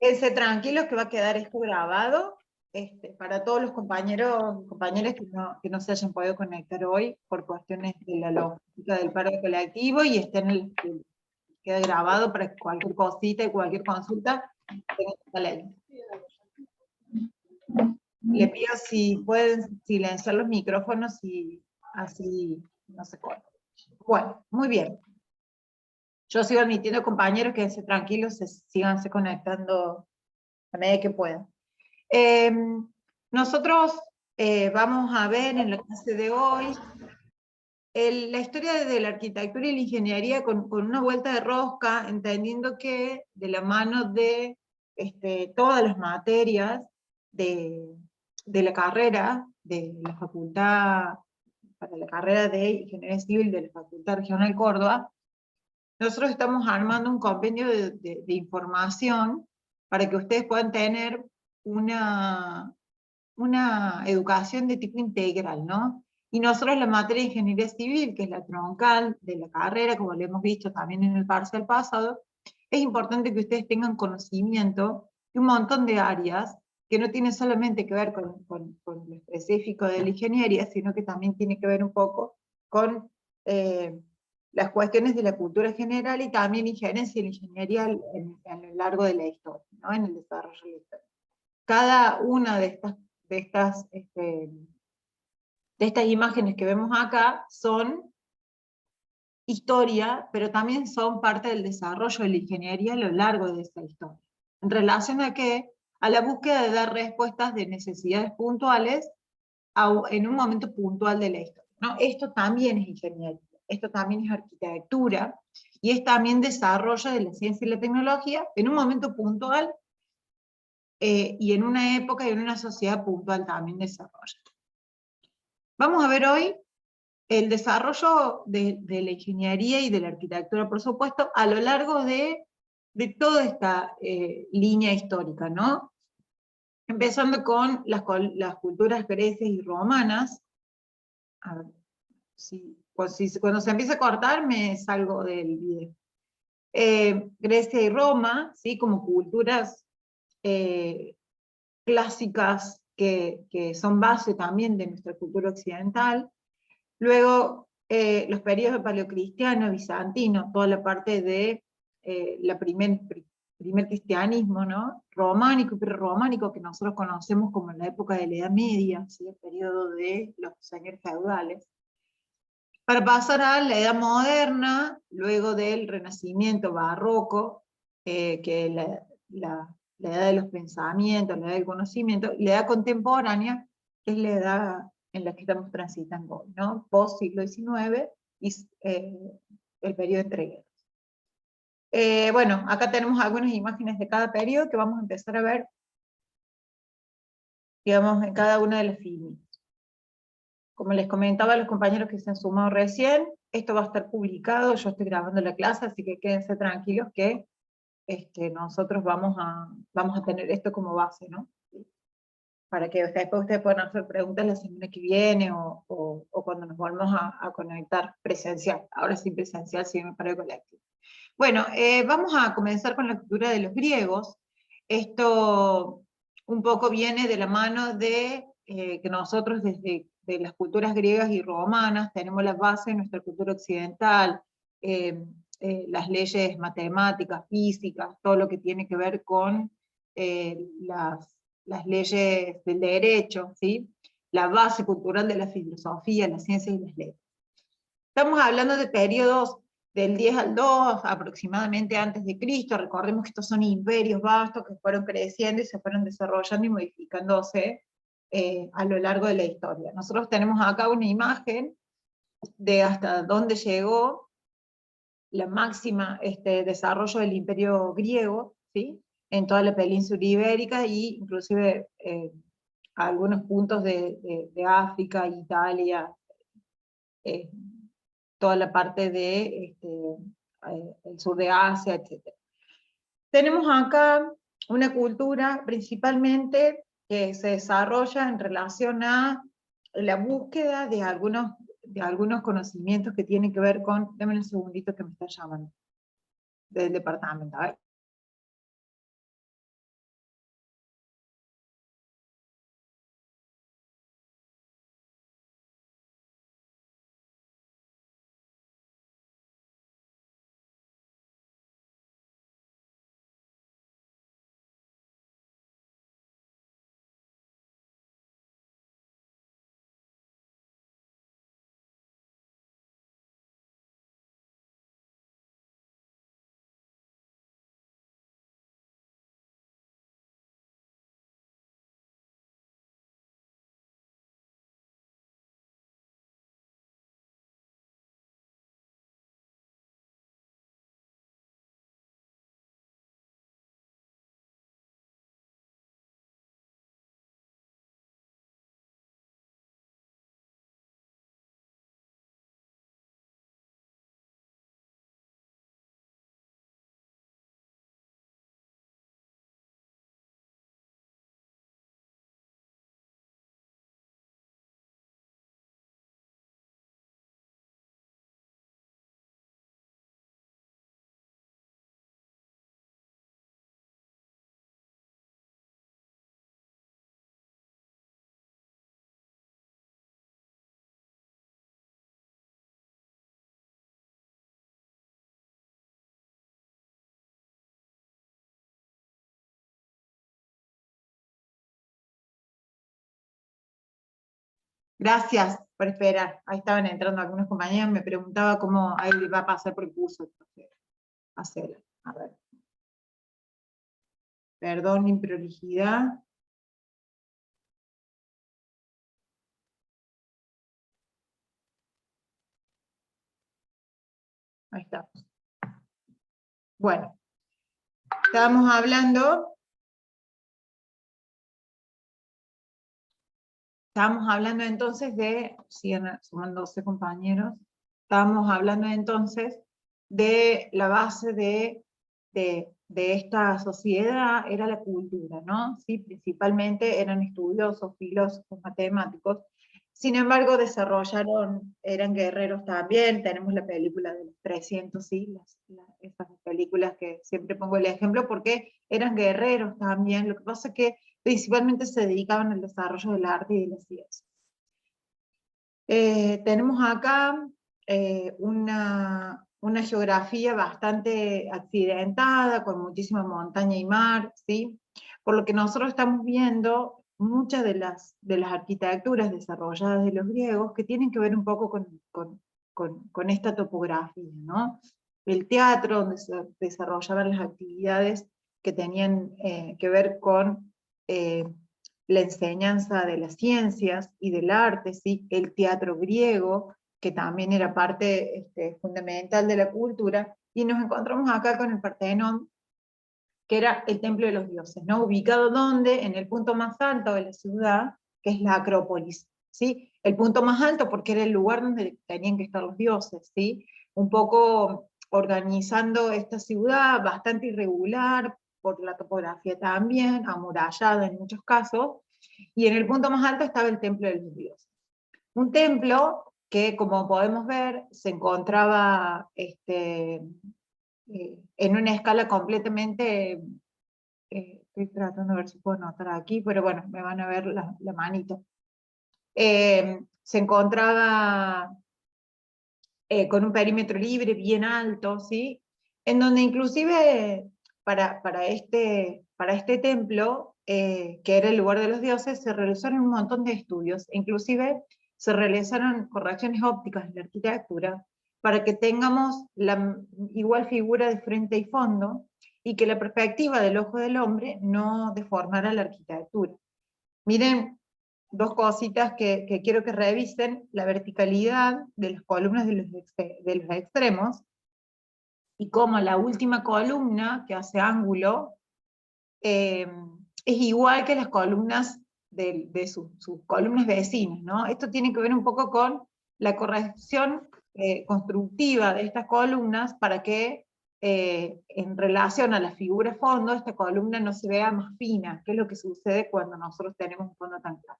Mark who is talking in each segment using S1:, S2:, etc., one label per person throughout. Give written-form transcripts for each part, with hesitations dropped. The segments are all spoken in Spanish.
S1: Quédense tranquilos que va a quedar esto grabado para todos los compañeros y compañeras que no se hayan podido conectar hoy por cuestiones de la logística del paro colectivo, y queda grabado para que cualquier cosita y cualquier consulta tengan esta ley. Le pido si pueden silenciar los micrófonos y así no se corta. Bueno, muy bien. Yo sigo admitiendo compañeros, quédense tranquilos, síganse conectando a medida que puedan. Nosotros vamos a ver en la clase de hoy la historia de la arquitectura y la ingeniería con una vuelta de rosca, entendiendo que de la mano de todas las materias de la carrera, de la facultad, para la carrera de Ingeniería Civil de la Facultad Regional Córdoba, nosotros estamos armando un compendio de información para que ustedes puedan tener una educación de tipo integral, ¿no? Y nosotros la materia de Ingeniería Civil, que es la troncal de la carrera, como lo hemos visto también en el parcial pasado, es importante que ustedes tengan conocimiento de un montón de áreas que no tienen solamente que ver con lo específico de la ingeniería, sino que también tiene que ver un poco con las cuestiones de la cultura general y también injerencia de la ingeniería a lo largo de la historia, ¿no? En el desarrollo de la historia. Cada una de estas imágenes que vemos acá son historia, pero también son parte del desarrollo de la ingeniería a lo largo de esa historia. ¿En relación a qué? A la búsqueda de dar respuestas de necesidades puntuales en un momento puntual de la historia, ¿no? Esto también es ingeniería, esto también es arquitectura, y es también desarrollo de la ciencia y la tecnología en un momento puntual, y en una época y en una sociedad puntual también desarrolla. Vamos a ver hoy el desarrollo de la ingeniería y de la arquitectura, por supuesto, a lo largo de toda esta línea histórica, ¿no? Empezando con las culturas grecias y romanas. A ver, cuando se empieza a cortar me salgo del video. Grecia y Roma, ¿sí? Como culturas clásicas que son base también de nuestra cultura occidental. Luego, los periodos paleocristiano, bizantino, toda la parte de la primer cristianismo, ¿no? Románico y prerrománico, que nosotros conocemos como la época de la Edad Media, ¿sí? El periodo de los señores feudales. Para pasar a la Edad Moderna, luego del Renacimiento barroco, que es la edad de los pensamientos, la edad del conocimiento, y la edad contemporánea, que es la edad en la que estamos transitando hoy, ¿no? Post siglo XIX y el periodo entre guerras. Bueno, acá tenemos algunas imágenes de cada periodo que vamos a empezar a ver, digamos, en cada una de las filmes. Como les comentaba a los compañeros que se han sumado recién, esto va a estar publicado, yo estoy grabando la clase, así que quédense tranquilos que nosotros vamos a tener esto como base, ¿no? Para que ustedes puedan hacer preguntas la semana que viene o cuando nos volvamos a conectar presencial. Ahora sí presencial, sí me paro colectivo. Bueno, vamos a comenzar con la cultura de los griegos. Esto un poco viene de la mano de que nosotros desde de las culturas griegas y romanas tenemos la base de nuestra cultura occidental, las leyes matemáticas, físicas, todo lo que tiene que ver con las leyes del derecho, ¿sí? La base cultural de la filosofía, las ciencias y las letras. Estamos hablando de periodos del 10 al 2, aproximadamente antes de Cristo. Recordemos que estos son imperios vastos que fueron creciendo y se fueron desarrollando y modificándose a lo largo de la historia. Nosotros tenemos acá una imagen de hasta dónde llegó la máxima desarrollo del imperio griego, ¿sí? En toda la península ibérica e inclusive algunos puntos de África, Italia, toda la parte de el sur de Asia, etc. Tenemos acá una cultura principalmente que se desarrolla en relación a la búsqueda de algunos conocimientos que tienen que ver con, denme un segundito que me está llamando del departamento, a ver. Gracias por esperar. Ahí estaban entrando algunos compañeros, me preguntaba cómo ahí va a pasar por el curso. Entonces, hacerlo. A ver. Perdón, mi prolijidad. Ahí está. Bueno, estábamos hablando entonces de, siguen sumando 12 compañeros, estábamos hablando entonces de la base de esta sociedad, era la cultura, ¿no? Sí, principalmente eran estudiosos, filósofos, matemáticos, sin embargo eran guerreros también, tenemos la película de los 300, sí, esas películas que siempre pongo el ejemplo, porque eran guerreros también, lo que pasa es que principalmente se dedicaban al desarrollo del arte y de la ciencia. Tenemos acá una geografía bastante accidentada, con muchísima montaña y mar, ¿sí? Por lo que nosotros estamos viendo muchas de las arquitecturas desarrolladas de los griegos que tienen que ver un poco con esta topografía, ¿no? El teatro, donde se desarrollaban las actividades que tenían que ver con la enseñanza de las ciencias y del arte, ¿sí? El teatro griego, que también era parte fundamental de la cultura, y nos encontramos acá con el Partenón, que era el templo de los dioses, ¿no? Ubicado donde, en el punto más alto de la ciudad, que es la Acrópolis, ¿sí? El punto más alto porque era el lugar donde tenían que estar los dioses, ¿sí? Un poco organizando esta ciudad, bastante irregular, por la topografía también, amurallada en muchos casos, y en el punto más alto estaba el templo de los dioses. Un templo que, como podemos ver, se encontraba en una escala completamente, estoy tratando de ver si puedo notar aquí, pero bueno, me van a ver la manito. Se encontraba con un perímetro libre, bien alto, ¿sí? En donde inclusive para este templo, que era el lugar de los dioses, se realizaron un montón de estudios, inclusive se realizaron correcciones ópticas en la arquitectura, para que tengamos la igual figura de frente y fondo, y que la perspectiva del ojo del hombre no deformara la arquitectura. Miren, dos cositas que quiero que revisen: la verticalidad de las columnas de los extremos, y cómo la última columna, que hace ángulo, es igual que las columnas de sus columnas vecinas, ¿no? Esto tiene que ver un poco con la corrección constructiva de estas columnas, para que en relación a la figura fondo, esta columna no se vea más fina, que es lo que sucede cuando nosotros tenemos un fondo tan claro.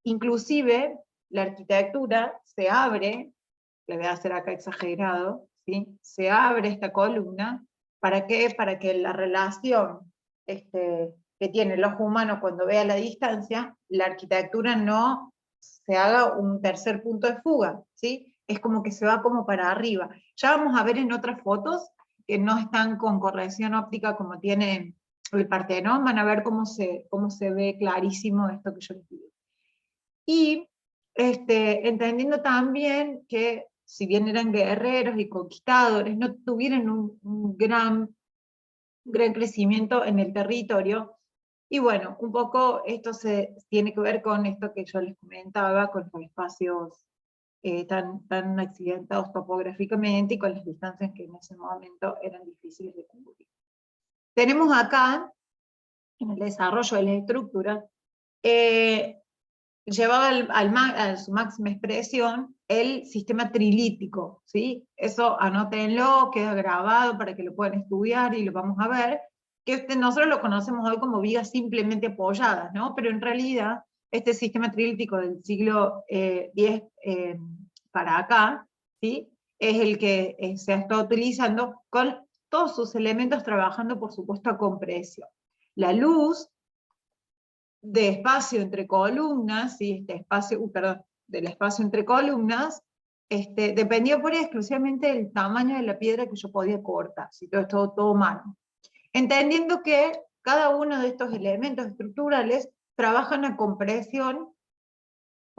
S1: Inclusive la arquitectura se abre, le voy a hacer acá exagerado, ¿sí? Se abre esta columna, ¿para qué? Para que la relación que tiene el ojo humano cuando ve a la distancia, la arquitectura no se haga un tercer punto de fuga, ¿sí? Es como que se va como para arriba. Ya vamos a ver en otras fotos que no están con corrección óptica como tiene el Partenón, van a ver cómo se ve clarísimo esto que yo les digo. Y entendiendo también que, si bien eran guerreros y conquistadores, no tuvieron un gran crecimiento en el territorio. Y bueno, un poco esto se tiene que ver con esto que yo les comentaba, con los espacios tan accidentados topográficamente y con las distancias que en ese momento eran difíciles de cubrir. Tenemos acá, en el desarrollo de la estructura, llevado a su máxima expresión el sistema trilítico, ¿sí? Eso anótenlo, queda grabado para que lo puedan estudiar y lo vamos a ver, que nosotros lo conocemos hoy como vigas simplemente apoyadas, ¿no? Pero en realidad este sistema trilítico del siglo X para acá, ¿sí? Es el que se está utilizando, con todos sus elementos trabajando, por supuesto, a compresión. La luz de espacio entre columnas, y del espacio entre columnas, dependía por exclusivamente del tamaño de la piedra que yo podía cortar, si todo mano. Entendiendo que cada uno de estos elementos estructurales trabajan a compresión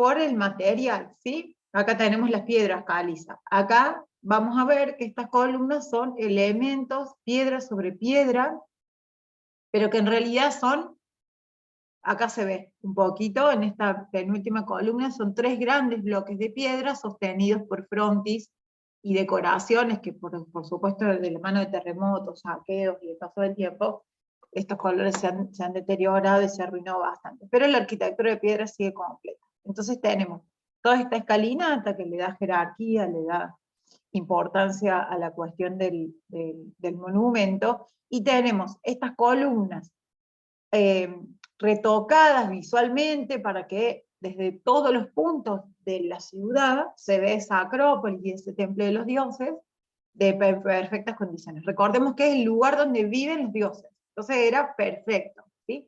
S1: por el material, ¿sí? Acá tenemos las piedras calizas. Acá vamos a ver que estas columnas son elementos, piedra sobre piedra, pero que en realidad son, acá se ve un poquito, en esta penúltima columna, son 3 grandes bloques de piedra sostenidos por frontis y decoraciones que por supuesto de la mano de terremotos, saqueos y el paso del tiempo, estos colores se han deteriorado y se arruinó bastante. Pero la arquitectura de piedra sigue completa. Entonces tenemos toda esta escalinata que le da jerarquía, le da importancia a la cuestión del monumento, y tenemos estas columnas retocadas visualmente para que desde todos los puntos de la ciudad se ve esa acrópolis y ese templo de los dioses de perfectas condiciones. Recordemos que es el lugar donde viven los dioses, entonces era perfecto, ¿sí?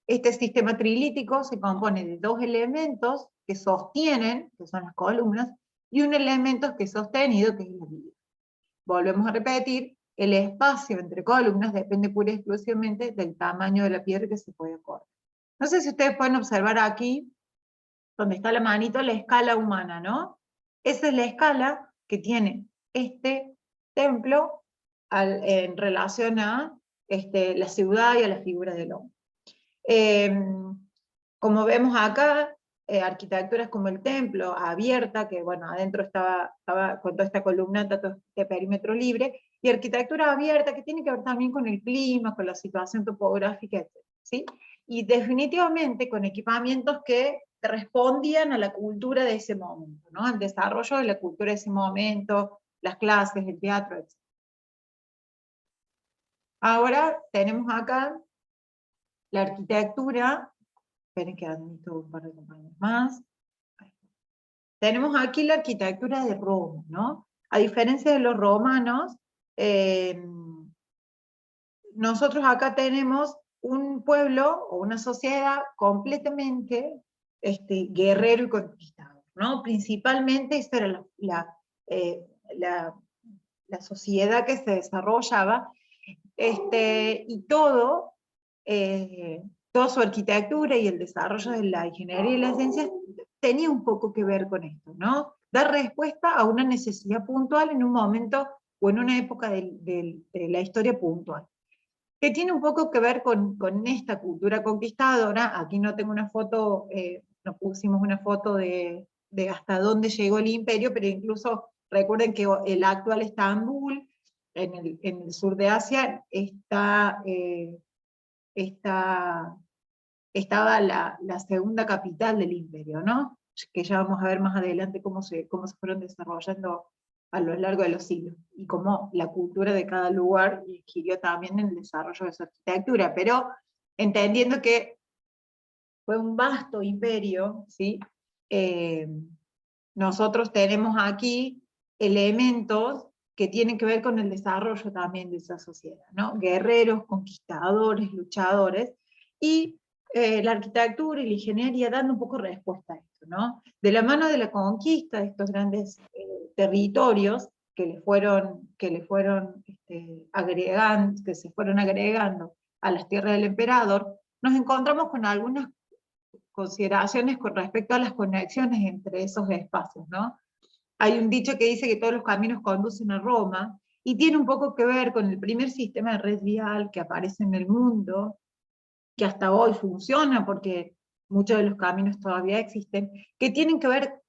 S1: Este sistema trilítico se compone de 2 elementos que sostienen, que son las columnas, y un elemento que es sostenido, que es la viga. Volvemos a repetir, el espacio entre columnas depende pura y exclusivamente del tamaño de la piedra que se puede cortar. No sé si ustedes pueden observar aquí, donde está la manito, la escala humana, ¿no? Esa es la escala que tiene este templo en relación a la ciudad y a la figura del hombre. Como vemos acá, arquitecturas como el templo, abierta, que bueno, adentro estaba con toda esta columnata, todo este perímetro libre, y arquitectura abierta que tiene que ver también con el clima, con la situación topográfica, etc., ¿sí? Y definitivamente con equipamientos que respondían a la cultura de ese momento, ¿no? Al desarrollo de la cultura de ese momento, las clases, el teatro, etc. Ahora tenemos acá la arquitectura. Esperen que admito un par de compañeros más. Tenemos aquí la arquitectura de Roma, ¿no? A diferencia de los romanos, nosotros acá tenemos un pueblo o una sociedad completamente guerrero y conquistador, ¿no? Principalmente esta era la sociedad que se desarrollaba, y toda su arquitectura y el desarrollo de la ingeniería y las ciencias tenía un poco que ver con esto, ¿no? Dar respuesta a una necesidad puntual en un momento o en una época de la historia puntual. Que tiene un poco que ver con esta cultura conquistadora. Aquí no tengo una foto, no pusimos una foto de hasta dónde llegó el imperio, pero incluso recuerden que el actual Estambul, en el sur de Asia, estaba la segunda capital del imperio, ¿no? Que ya vamos a ver más adelante cómo se fueron desarrollando a lo largo de los siglos, y cómo la cultura de cada lugar adquirió también en el desarrollo de su arquitectura, pero entendiendo que fue un vasto imperio, ¿sí? Nosotros tenemos aquí elementos que tienen que ver con el desarrollo también de esa sociedad, ¿no? Guerreros, conquistadores, luchadores, y la arquitectura y la ingeniería dando un poco respuesta a esto, ¿no? De la mano de la conquista de estos grandes territorios que le fueron agregando, que se fueron agregando a las tierras del emperador, nos encontramos con algunas consideraciones con respecto a las conexiones entre esos espacios, ¿no? Hay un dicho que dice que todos los caminos conducen a Roma, y tiene un poco que ver con el primer sistema de red vial que aparece en el mundo, que hasta hoy funciona porque muchos de los caminos todavía existen, que tienen que ver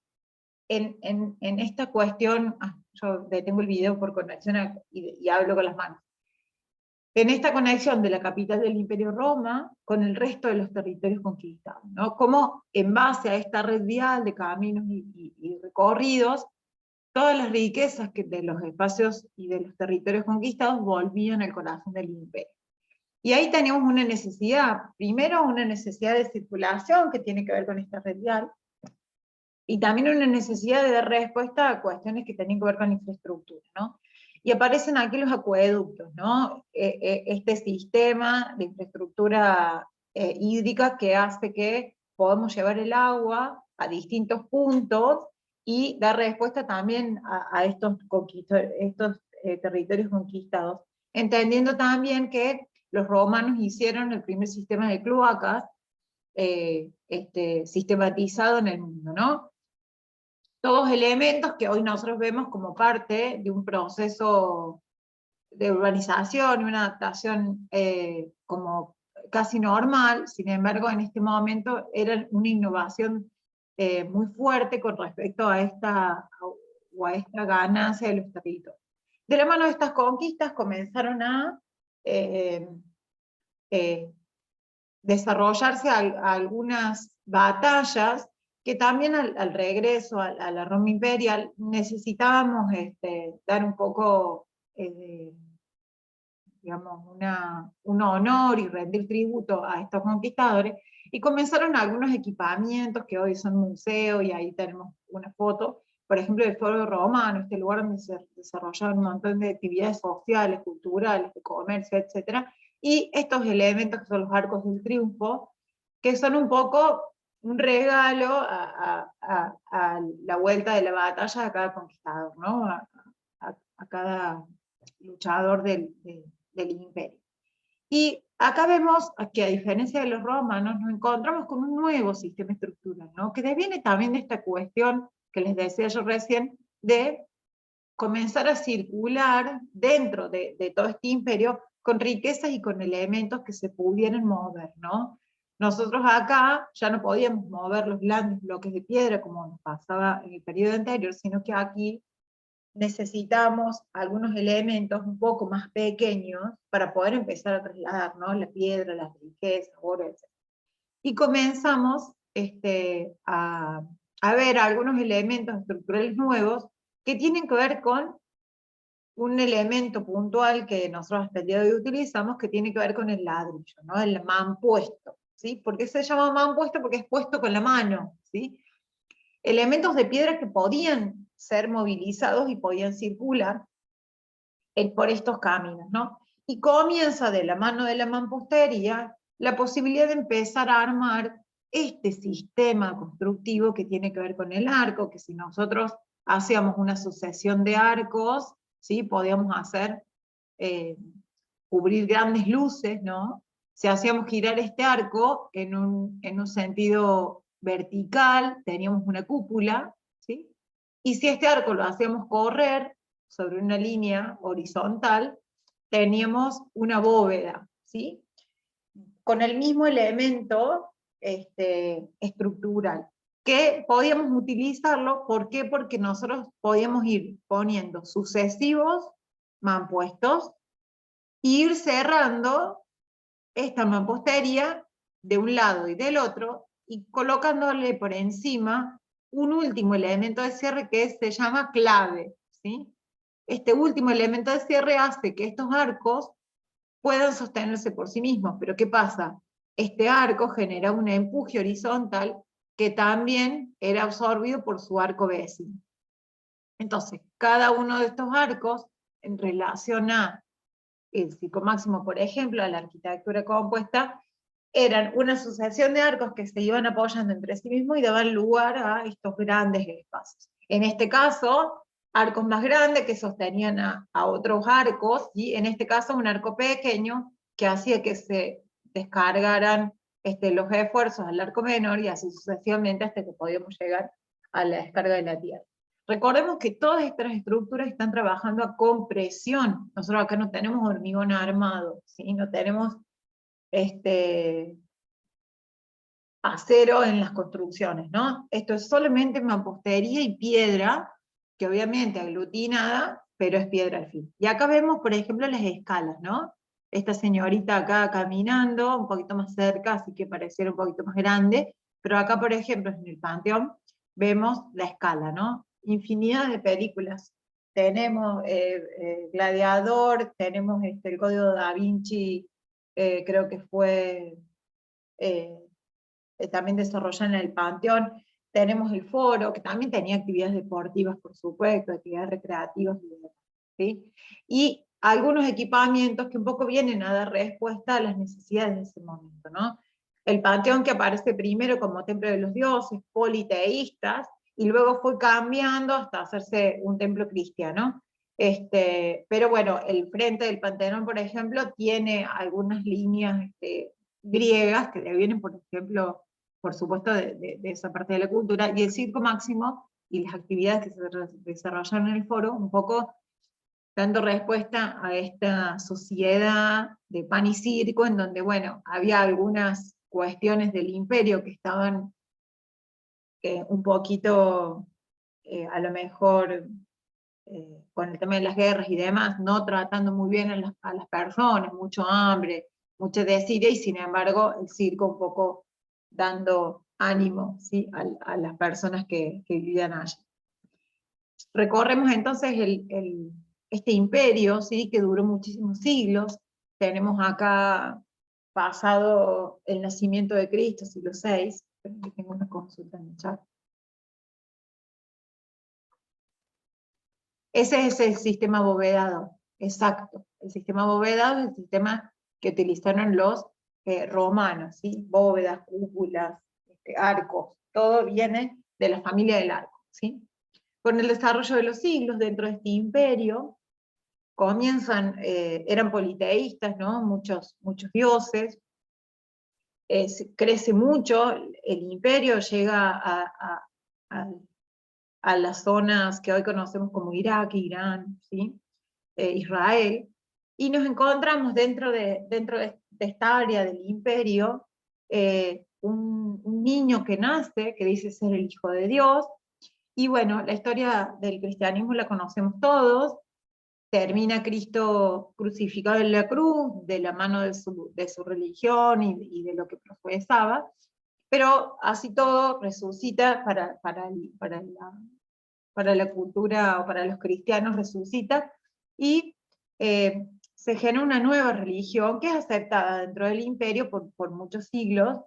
S1: en esta cuestión. Yo detengo el video por conexión y hablo con las manos. En esta conexión de la capital del Imperio Roma con el resto de los territorios conquistados, ¿no? Como en base a esta red vial de caminos y recorridos, todas las riquezas de los espacios y de los territorios conquistados volvían al corazón del imperio. Y ahí teníamos una necesidad, primero una necesidad de circulación que tiene que ver con esta red vial, y también una necesidad de dar respuesta a cuestiones que tenían que ver con la infraestructura, ¿no? Y aparecen aquí los acueductos, ¿no? Este sistema de infraestructura hídrica que hace que podamos llevar el agua a distintos puntos y dar respuesta también a estos territorios conquistados, entendiendo también que los romanos hicieron el primer sistema de cloacas sistematizado en el mundo, ¿no? Todos elementos que hoy nosotros vemos como parte de un proceso de urbanización y una adaptación como casi normal. Sin embargo, en este momento era una innovación muy fuerte con respecto a esta ganancia de los territorios. De la mano de estas conquistas comenzaron a desarrollarse algunas batallas que también al regreso a la Roma imperial necesitábamos dar un poco, digamos, un honor y rendir tributo a estos conquistadores, y comenzaron algunos equipamientos que hoy son museos, y ahí tenemos una foto, por ejemplo, del Foro Romano, este lugar donde se desarrollaban un montón de actividades sociales, culturales, de comercio, etc. Y estos elementos que son los arcos del triunfo, que son un poco un regalo a la vuelta de la batalla de cada conquistador, ¿no? A cada luchador del imperio. Y acá vemos que, a diferencia de los romanos, nos encontramos con un nuevo sistema estructural, ¿no? Que deviene también de esta cuestión que les decía yo recién, de comenzar a circular dentro de todo este imperio con riquezas y con elementos que se pudieran mover, ¿no? Nosotros acá ya no podíamos mover los grandes bloques de piedra como nos pasaba en el periodo anterior, sino que aquí necesitamos algunos elementos un poco más pequeños para poder empezar a trasladar, ¿no? La piedra, las riquezas, oro, etc. Y comenzamos a ver algunos elementos estructurales nuevos que tienen que ver con un elemento puntual que nosotros hasta el día de hoy utilizamos, que tiene que ver con el ladrillo, ¿no? El mampuesto, ¿sí? ¿Por qué se llama mampuesto? Porque es puesto con la mano, ¿sí? Elementos de piedra que podían ser movilizados y podían circular por estos caminos, ¿no? Y comienza de la mano de la mampostería la posibilidad de empezar a armar este sistema constructivo que tiene que ver con el arco, que si nosotros hacíamos una sucesión de arcos, ¿sí? Podíamos hacer, cubrir grandes luces, ¿no? Si hacíamos girar este arco en un sentido vertical, teníamos una cúpula, ¿sí? Y si este arco lo hacíamos correr sobre una línea horizontal, teníamos una bóveda, ¿sí? Con el mismo elemento estructural, que podíamos utilizarlo. ¿Por qué? Porque nosotros podíamos ir poniendo sucesivos mampuestos e ir cerrando esta mampostería de un lado y del otro, y colocándole por encima un último elemento de cierre que se llama clave, ¿sí? Este último elemento de cierre hace que estos arcos puedan sostenerse por sí mismos. Pero ¿qué pasa? Este arco genera un empuje horizontal que también era absorbido por su arco vecino. Entonces, cada uno de estos arcos, en relación a el ciclo máximo, por ejemplo, a la arquitectura compuesta, eran una sucesión de arcos que se iban apoyando entre sí mismos y daban lugar a estos grandes espacios. En este caso, arcos más grandes que sostenían a otros arcos, y en este caso un arco pequeño que hacía que se descargaran los esfuerzos al arco menor, y así sucesivamente hasta que podíamos llegar a la descarga de la tierra. Recordemos que todas estas estructuras están trabajando a compresión. Nosotros acá no tenemos hormigón armado, ¿sí? No tenemos acero en las construcciones, ¿no? Esto es solamente mampostería y piedra, que obviamente aglutinada, pero es piedra al fin. Y acá vemos, por ejemplo, las escalas, ¿no? Esta señorita acá caminando, un poquito más cerca, así que pareciera un poquito más grande, pero acá, por ejemplo, en el Panteón, vemos la escala, ¿no? Infinidad de películas. Tenemos Gladiador, tenemos el Código Da Vinci, creo que fue también desarrollada en el Panteón. Tenemos el Foro, que también tenía actividades deportivas, por supuesto, actividades recreativas, ¿sí? Y algunos equipamientos que un poco vienen a dar respuesta a las necesidades de ese momento, ¿no? El Panteón, que aparece primero como templo de los dioses, politeístas, y luego fue cambiando hasta hacerse un templo cristiano. Pero bueno, el frente del Panteón, por ejemplo, tiene algunas líneas griegas que le vienen, por ejemplo, por supuesto, de esa parte de la cultura, y el Circo Máximo y las actividades que se desarrollaron en el foro, un poco dando respuesta a esta sociedad de pan y circo, en donde, bueno, había algunas cuestiones del imperio que estaban un poquito, a lo mejor, con el tema de las guerras y demás, no tratando muy bien a las personas, mucho hambre, mucha desidia, y sin embargo el circo un poco dando ánimo, ¿sí?, a las personas que vivían allí. Recorremos entonces este imperio, ¿sí?, que duró muchísimos siglos. Tenemos acá pasado el nacimiento de Cristo, siglo VI, pero que tengo una consulta en el chat. Ese es el sistema abovedado, exacto. El sistema abovedado es el sistema que utilizaron los romanos, ¿sí? Bóvedas, cúpulas, arcos, todo viene de la familia del arco, ¿sí? Con el desarrollo de los siglos dentro de este imperio, comienzan, eran politeístas, ¿no? Muchos dioses, crece mucho, el imperio llega a las zonas que hoy conocemos como Irak, Irán, ¿sí? Israel, y nos encontramos dentro de esta área del imperio, un niño que nace, que dice ser el hijo de Dios, y bueno, la historia del cristianismo la conocemos todos. Termina Cristo crucificado en la cruz, de la mano de su religión y de lo que profesaba, pero así todo resucita para la cultura, o para los cristianos resucita, y se genera una nueva religión que es aceptada dentro del imperio por muchos siglos,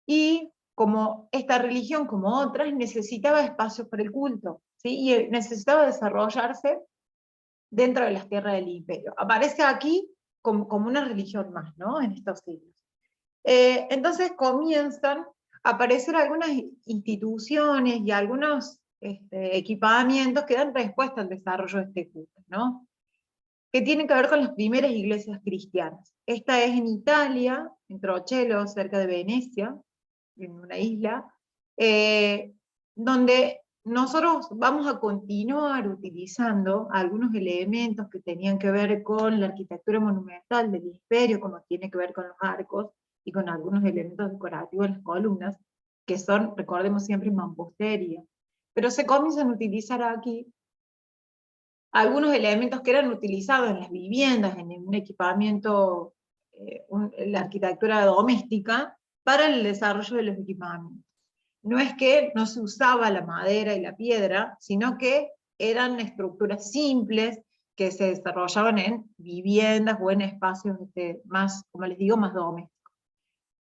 S1: y como esta religión, como otras, necesitaba espacios para el culto, ¿sí? Y necesitaba desarrollarse dentro de las tierras del imperio. Aparece aquí como una religión más, ¿no?, en estos siglos. Entonces comienzan a aparecer algunas instituciones y algunos equipamientos que dan respuesta al desarrollo de este culto, ¿no?, que tienen que ver con las primeras iglesias cristianas. Esta es en Italia, en Trochelo, cerca de Venecia, en una isla, donde nosotros vamos a continuar utilizando algunos elementos que tenían que ver con la arquitectura monumental del imperio, como tiene que ver con los arcos, y con algunos elementos decorativos en las columnas, que son, recordemos siempre, mampostería. Pero se comienzan a utilizar aquí algunos elementos que eran utilizados en las viviendas, en un equipamiento, la arquitectura doméstica, para el desarrollo de los equipamientos. No es que no se usaba la madera y la piedra, sino que eran estructuras simples que se desarrollaban en viviendas o en espacios más, como les digo, más domésticos.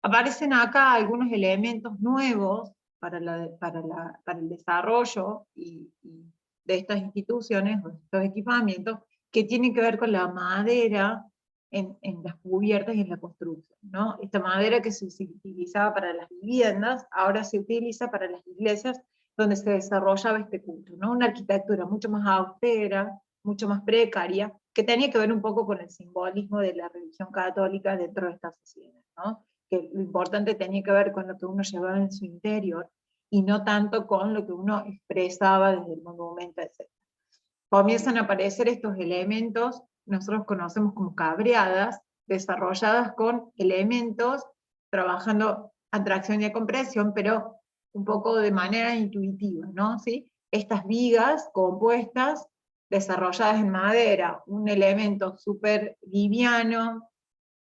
S1: Aparecen acá algunos elementos nuevos para el desarrollo de estas instituciones, o estos equipamientos, que tienen que ver con la madera en las cubiertas y en la construcción, ¿no? Esta madera que se utilizaba para las viviendas, ahora se utiliza para las iglesias donde se desarrollaba este culto, ¿no? Una arquitectura mucho más austera, mucho más precaria, que tenía que ver un poco con el simbolismo de la religión católica dentro de esta sociedad, ¿no? Que lo importante tenía que ver con lo que uno llevaba en su interior, y no tanto con lo que uno expresaba desde el monumento, etc. Comienzan a aparecer estos elementos, nosotros conocemos como cabreadas, desarrolladas con elementos, trabajando atracción y compresión, pero un poco de manera intuitiva, ¿no? ¿Sí? Estas vigas compuestas, desarrolladas en madera, un elemento súper liviano,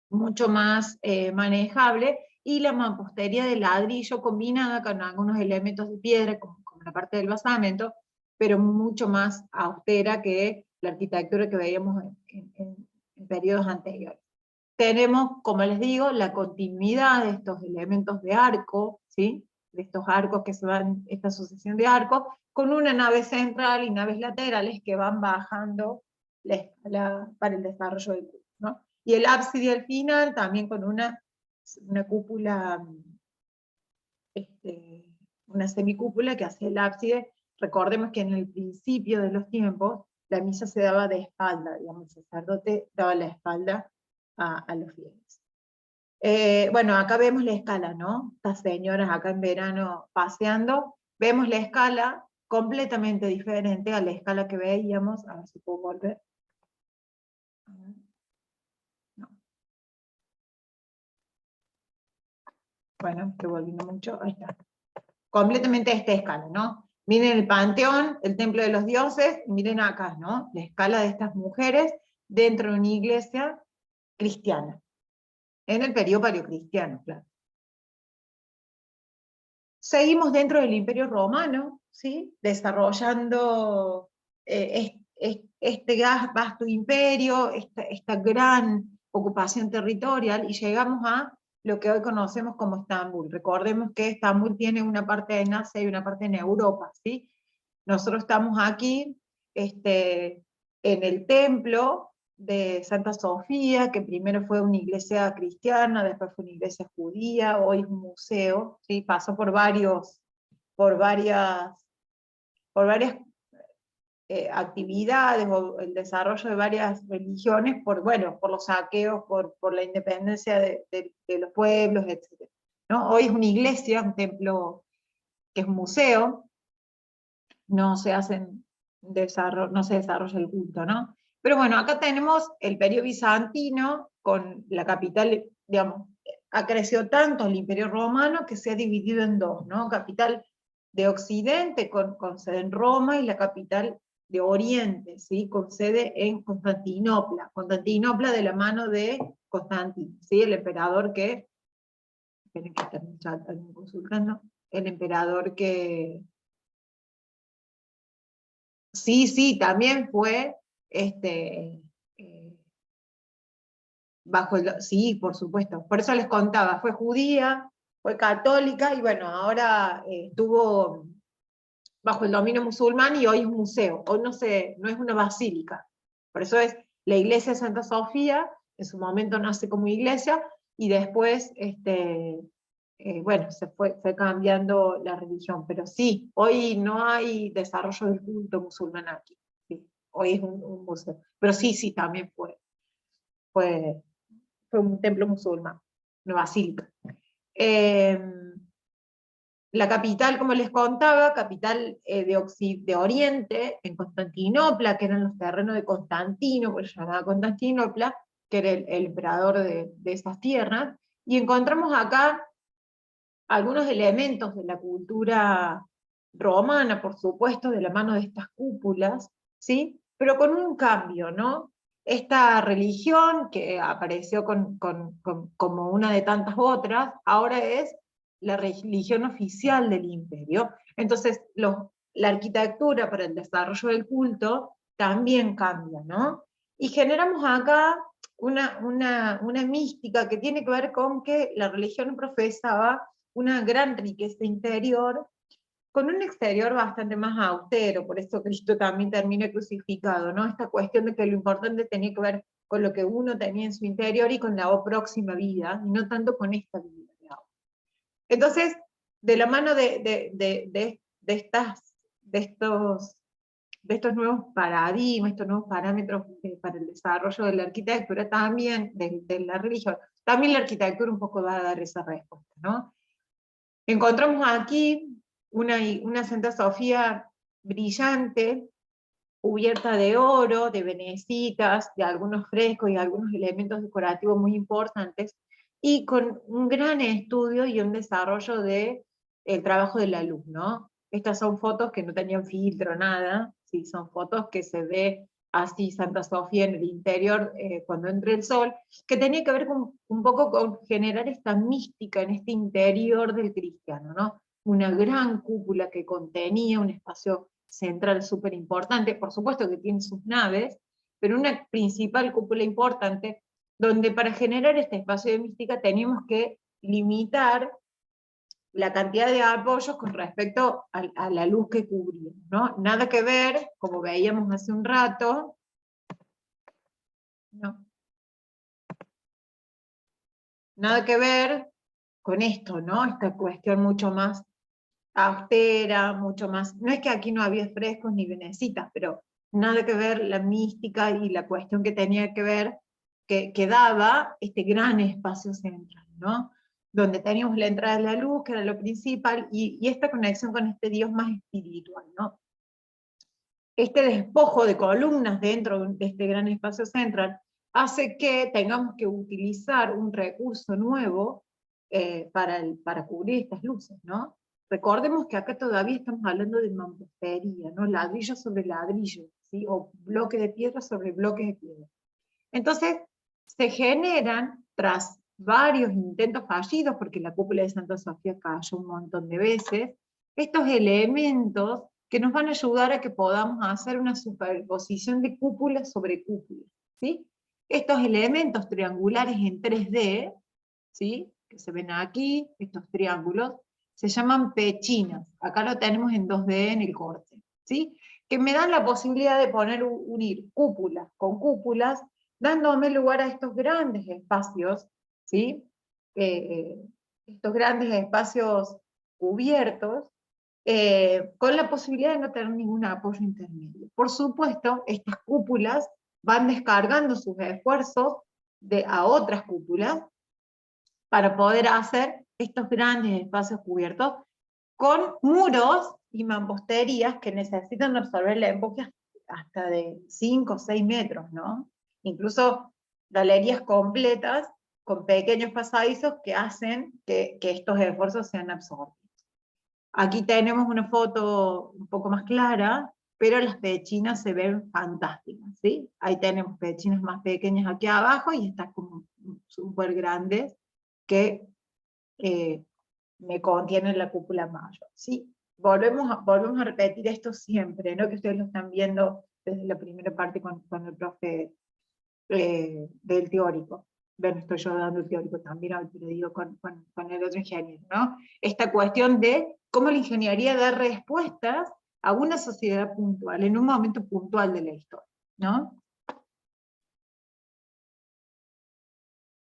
S1: mucho más manejable, y la mampostería de ladrillo combinada con algunos elementos de piedra, como la parte del basamento, pero mucho más austera que la arquitectura que veíamos en periodos anteriores. Tenemos, como les digo, la continuidad de estos elementos de arco, ¿sí?, de estos arcos que se van, esta sucesión de arcos, con una nave central y naves laterales que van bajando la escala para el desarrollo del culto, ¿no? Y el ábside al final, también con una cúpula, una semicúpula que hace el ábside. Recordemos que en el principio de los tiempos, la misa se daba de espalda, digamos, el sacerdote daba la espalda a los fieles. Bueno, acá vemos la escala, ¿no? Estas señoras acá en verano paseando, vemos la escala completamente diferente a la escala que veíamos. A ver si puedo volver. No. Bueno, estoy volviendo mucho, ahí está. Completamente esta escala, ¿no? Miren el panteón, el templo de los dioses, y miren acá, ¿no? La escala de estas mujeres dentro de una iglesia cristiana, en el periodo paleocristiano, claro. Seguimos dentro del Imperio Romano, ¿sí? Desarrollando este vasto imperio, esta gran ocupación territorial, y llegamos a lo que hoy conocemos como Estambul. Recordemos que Estambul tiene una parte en Asia y una parte en Europa, ¿sí? Nosotros estamos aquí en el templo de Santa Sofía, que primero fue una iglesia cristiana, después fue una iglesia judía, hoy es un museo, ¿sí? Pasó por por varias actividades, o el desarrollo de varias religiones, bueno, por los saqueos, por la independencia de los pueblos, etc. ¿No? Hoy es una iglesia, un templo que es un museo, no se no se desarrolla el culto, ¿no? Pero bueno, acá tenemos el periodo bizantino, con la capital, digamos, ha crecido tanto el Imperio Romano que se ha dividido en dos, ¿no? Capital de Occidente, con sede en Roma, y la capital de Oriente, ¿sí? Con sede en Constantinopla. Constantinopla de la mano de Constantino, ¿sí? El emperador que, esperen que está en el chat alguien consultando, el emperador que, sí, sí, también fue, eh, sí, por supuesto, por eso les contaba, fue judía, fue católica, y bueno, ahora estuvo bajo el dominio musulmán, y hoy es un museo, hoy no es una basílica, por eso es la iglesia de Santa Sofía, en su momento nace como iglesia, y después, bueno, fue cambiando la religión, pero sí, hoy no hay desarrollo del culto musulmán aquí, sí, hoy es un museo, pero sí, sí, también fue, fue un templo musulmán, una basílica. Eh, la capital, como les contaba, capital de Oriente, en Constantinopla, que eran los terrenos de Constantino, por eso se llamaba Constantinopla, que era el emperador de esas tierras, y encontramos acá algunos elementos de la cultura romana, por supuesto, de la mano de estas cúpulas, ¿sí? Pero con un cambio, ¿no? Esta religión, que apareció como una de tantas otras, ahora es la religión oficial del imperio. Entonces, la arquitectura para el desarrollo del culto también cambia, ¿no? Y generamos acá una mística que tiene que ver con que la religión profesaba una gran riqueza interior, con un exterior bastante más austero, por eso Cristo también termina crucificado, ¿no? Esta cuestión de que lo importante tenía que ver con lo que uno tenía en su interior y con la próxima vida, y no tanto con esta vida. Entonces, de la mano de estos nuevos paradigmas, estos nuevos parámetros para el desarrollo de la arquitectura, también de la religión, también la arquitectura un poco va a dar esa respuesta, ¿no? Encontramos aquí una Santa Sofía brillante, cubierta de oro, de venecitas, de algunos frescos y algunos elementos decorativos muy importantes, y con un gran estudio y un desarrollo del trabajo de la luz, ¿no? Estas son fotos que no tenían filtro, nada, ¿sí? Son fotos que se ve así Santa Sofía en el interior cuando entra el sol, que tenía que ver un poco con generar esta mística en este interior del cristiano, ¿no? Una gran cúpula que contenía un espacio central súper importante, por supuesto que tiene sus naves, pero una principal cúpula importante, donde para generar este espacio de mística teníamos que limitar la cantidad de apoyos con respecto a la luz que cubría, ¿no? Nada que ver, como veíamos hace un rato, ¿no? Nada que ver con esto, ¿no? Esta cuestión mucho más austera, mucho más, no es que aquí no había frescos ni venecitas, pero nada que ver la mística y la cuestión que tenía que ver que daba este gran espacio central, ¿no? Donde teníamos la entrada de la luz, que era lo principal, y esta conexión con este Dios más espiritual, ¿no? Este despojo de columnas dentro de este gran espacio central hace que tengamos que utilizar un recurso nuevo para cubrir estas luces, ¿no? Recordemos que acá todavía estamos hablando de mampostería, ¿no? Ladrillo sobre ladrillo, ¿sí? O bloque de piedra sobre bloque de piedra. Entonces, se generan, tras varios intentos fallidos, porque la cúpula de Santa Sofía cayó un montón de veces, estos elementos que nos van a ayudar a que podamos hacer una superposición de cúpula sobre cúpula, ¿sí? Estos elementos triangulares en 3D, ¿sí? Que se ven aquí, estos triángulos, se llaman pechinas. Acá lo tenemos en 2D en el corte, ¿sí? Que me dan la posibilidad de unir cúpulas con cúpulas, dándome lugar a estos grandes espacios, ¿sí? Estos grandes espacios cubiertos, con la posibilidad de no tener ningún apoyo intermedio. Por supuesto, estas cúpulas van descargando sus esfuerzos a otras cúpulas para poder hacer estos grandes espacios cubiertos con muros y mamposterías que necesitan absorber el empuje hasta de 5 o 6 metros, ¿no? Incluso galerías completas con pequeños pasadizos que hacen que estos esfuerzos sean absorbidos. Aquí tenemos una foto un poco más clara, pero las pechinas se ven fantásticas, ¿sí? Ahí tenemos pechinas más pequeñas aquí abajo y estas como súper grandes que me contienen la cúpula mayor, ¿sí? Volvemos a repetir esto siempre, ¿no? Que ustedes lo están viendo desde la primera parte con el profe del teórico. Bueno, estoy yo dando el teórico también, pero digo con el otro ingeniero, ¿no? Esta cuestión de cómo la ingeniería da respuestas a una sociedad puntual, en un momento puntual de la historia, ¿no?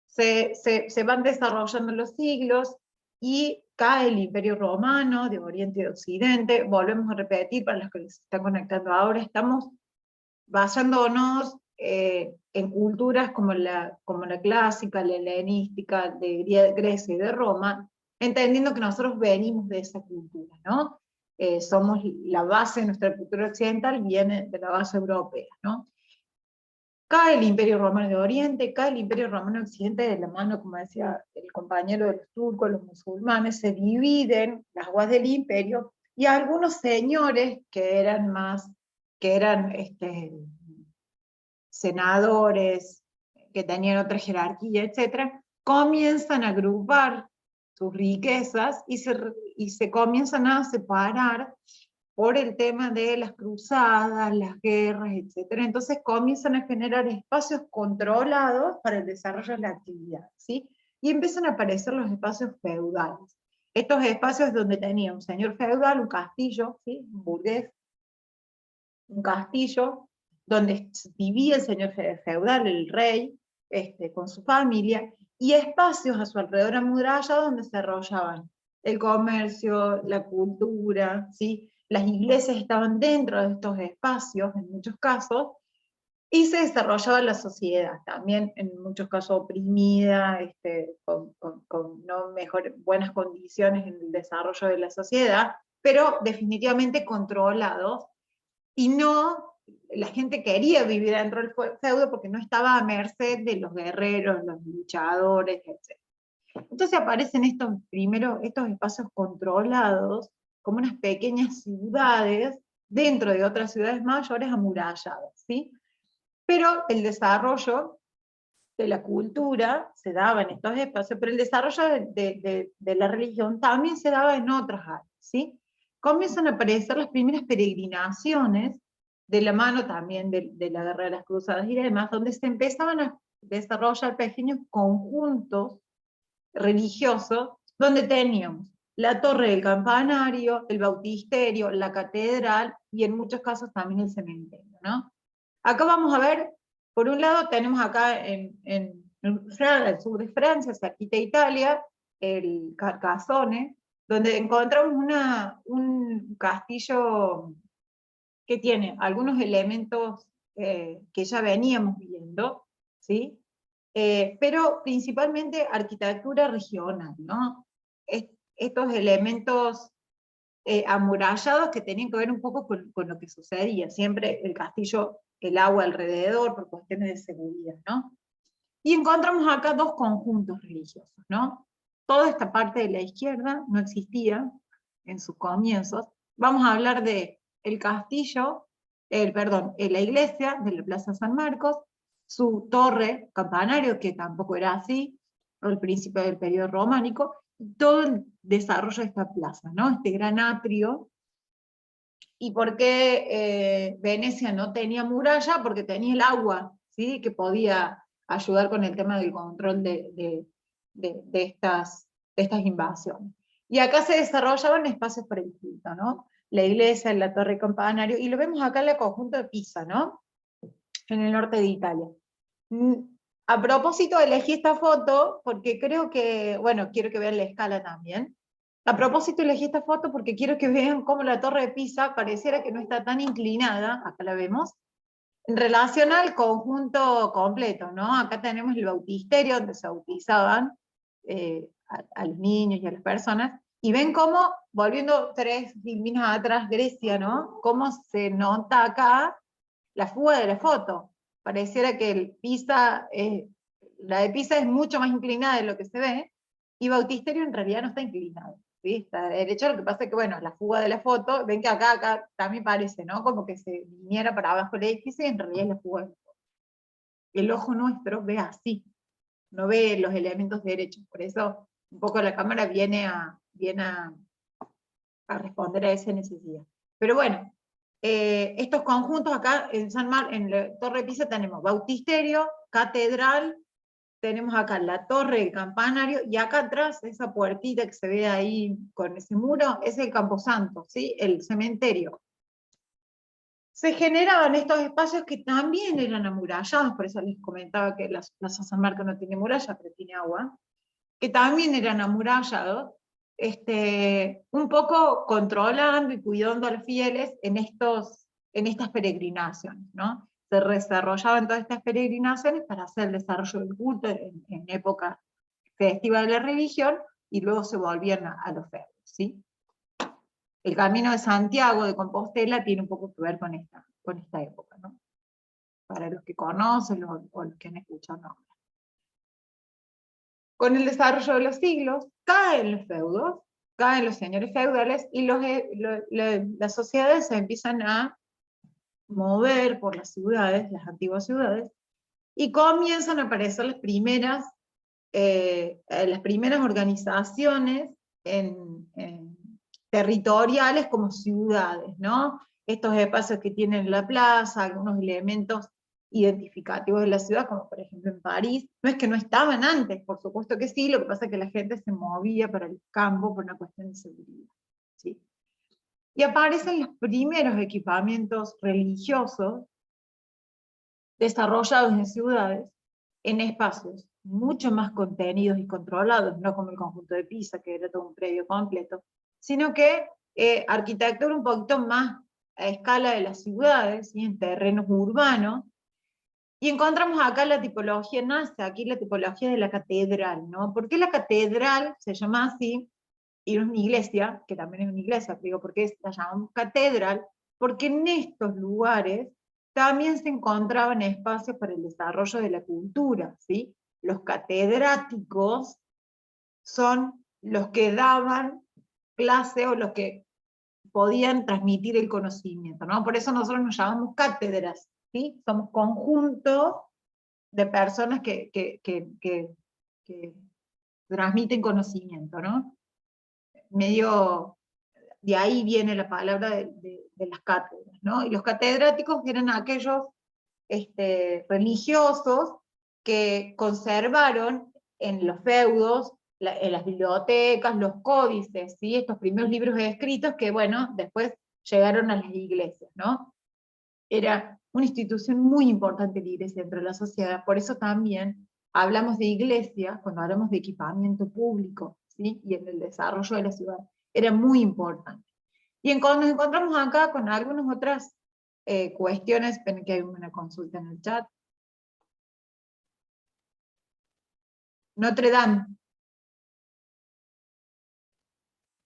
S1: Se van desarrollando los siglos y cae el Imperio Romano de Oriente y de Occidente. Volvemos a repetir, para los que se están conectando ahora, estamos basándonos en culturas como la clásica, la helenística, de Grecia y de Roma, entendiendo que nosotros venimos de esa cultura, ¿no? Somos la base de nuestra cultura occidental, viene de la base europea, ¿no? Cae el Imperio Romano de Oriente, cae el Imperio Romano de Occidente de la mano, como decía el compañero, de los turcos, los musulmanes, se dividen las aguas del imperio, y algunos señores que eran senadores, que tenían otra jerarquía, etc., comienzan a agrupar sus riquezas y se comienzan a separar por el tema de las cruzadas, las guerras, etc. Entonces comienzan a generar espacios controlados para el desarrollo de la actividad, ¿sí? Y empiezan a aparecer los espacios feudales. Estos espacios donde tenía un señor feudal, un castillo, ¿sí? Un burgués, un castillo, donde vivía el señor feudal, el rey, con su familia, y espacios a su alrededor amurallado donde se desarrollaban el comercio, la cultura, ¿sí? Las iglesias estaban dentro de estos espacios, en muchos casos, y se desarrollaba la sociedad, también en muchos casos oprimida, con no buenas condiciones en el desarrollo de la sociedad, pero definitivamente controlados, y no, la gente quería vivir dentro del feudo porque no estaba a merced de los guerreros, los luchadores, etc. Entonces aparecen estos espacios controlados, como unas pequeñas ciudades, dentro de otras ciudades mayores amuralladas, ¿sí? Pero el desarrollo de la cultura se daba en estos espacios, pero el desarrollo de la religión también se daba en otras áreas, ¿sí? Comienzan a aparecer las primeras peregrinaciones, de la mano también de la Guerra de las Cruzadas y demás, donde se empezaban a desarrollar pequeños conjuntos religiosos, donde teníamos la torre del campanario, el bautisterio, la catedral, y en muchos casos también el cementerio, ¿no? Acá vamos a ver, por un lado tenemos acá en el sur de Francia, cerquita de Italia, el Carcassonne, donde encontramos un castillo que tiene algunos elementos que ya veníamos viendo, ¿sí? pero principalmente arquitectura regional, ¿no? Estos elementos amurallados que tenían que ver un poco con lo que sucedía, siempre el castillo, el agua alrededor, por cuestiones de seguridad, ¿no? Y encontramos acá dos conjuntos religiosos, ¿no? Toda esta parte de la izquierda no existía en sus comienzos. Vamos a hablar de el castillo, la iglesia de la Plaza San Marcos, su torre, campanario, que tampoco era así, al principio del periodo románico, y todo el desarrollo de esta plaza, ¿no? Este gran atrio. ¿Y por qué Venecia no tenía muralla? Porque tenía el agua, ¿sí? Que podía ayudar con el tema del control de estas invasiones. Y acá se desarrollaban espacios para el culto, ¿no? La iglesia, la torre campanario, y lo vemos acá en el conjunto de Pisa, ¿no? En el norte de Italia. A propósito, elegí esta foto porque creo que, bueno, quiero que vean la escala también. A propósito, elegí esta foto porque quiero que vean cómo la torre de Pisa pareciera que no está tan inclinada, acá la vemos, en relación al conjunto completo, ¿no? Acá tenemos el bautisterio, donde se bautizaban a los niños y a las personas, y ven cómo, volviendo 3 líneas atrás, Grecia, ¿no? Cómo se nota acá la fuga de la foto. Pareciera que la de Pisa es mucho más inclinada de lo que se ve, y Bautisterio en realidad no está inclinado, ¿sí? Está derecho. Lo que pasa es que, bueno, la fuga de la foto, ven que acá también parece, ¿no? Como que se viniera para abajo el edificio, y en realidad es la fuga de la foto. El ojo nuestro ve así, no ve los elementos derechos, por eso un poco la cámara viene a responder a esa necesidad. Pero bueno, estos conjuntos acá en la Torre de Pisa tenemos bautisterio, catedral, tenemos acá la torre, el campanario, y acá atrás, esa puertita que se ve ahí con ese muro, es el Camposanto, ¿sí? El cementerio. Se generaban estos espacios que también eran amurallados, por eso les comentaba que la Plaza San Marcos no tiene muralla, pero tiene agua, que también eran amurallados, un poco controlando y cuidando a los fieles en estas peregrinaciones, ¿no? Se desarrollaban todas estas peregrinaciones para hacer el desarrollo del culto en época festiva de la religión, y luego se volvían a los feudos, ¿sí? El Camino de Santiago de Compostela tiene un poco que ver con esta época, ¿no? Para los que conocen o los que han escuchado nombres. Con el desarrollo de los siglos, caen los feudos, caen los señores feudales, y las sociedades se empiezan a mover por las ciudades, las antiguas ciudades, y comienzan a aparecer las primeras organizaciones territoriales como ciudades, ¿no? Estos espacios que tienen la plaza, algunos elementos identificativos de la ciudad, como por ejemplo en París. No es que no estaban antes, por supuesto que sí, lo que pasa es que la gente se movía para el campo por una cuestión de seguridad, ¿sí? Y aparecen los primeros equipamientos religiosos desarrollados en ciudades, en espacios mucho más contenidos y controlados, no como el conjunto de Pisa, que era todo un predio completo, sino que arquitectura un poquito más a escala de las ciudades, y en terrenos urbanos. Y encontramos acá la tipología, nace aquí la tipología de la catedral, ¿no? ¿Por qué la catedral se llama así? Y no es una iglesia, que también es una iglesia, digo, ¿por qué la llamamos catedral? Porque en estos lugares también se encontraban espacios para el desarrollo de la cultura, ¿sí? Los catedráticos son los que daban clase o los que podían transmitir el conocimiento, ¿no? Por eso nosotros nos llamamos cátedras, ¿sí? Somos conjuntos de personas que transmiten conocimiento, ¿no? Medio, de ahí viene la palabra de las cátedras, ¿no? Y los catedráticos eran aquellos religiosos que conservaron en los feudos, en las bibliotecas, los códices, ¿sí? Estos primeros libros escritos que, bueno, después llegaron a las iglesias, ¿no? Era una institución muy importante la iglesia dentro de la sociedad, por eso también hablamos de iglesia cuando hablamos de equipamiento público, ¿sí? Y en el desarrollo de la ciudad. Era muy importante. Y nos encontramos acá con algunas otras cuestiones, ven que hay una consulta en el chat. Notre Dame.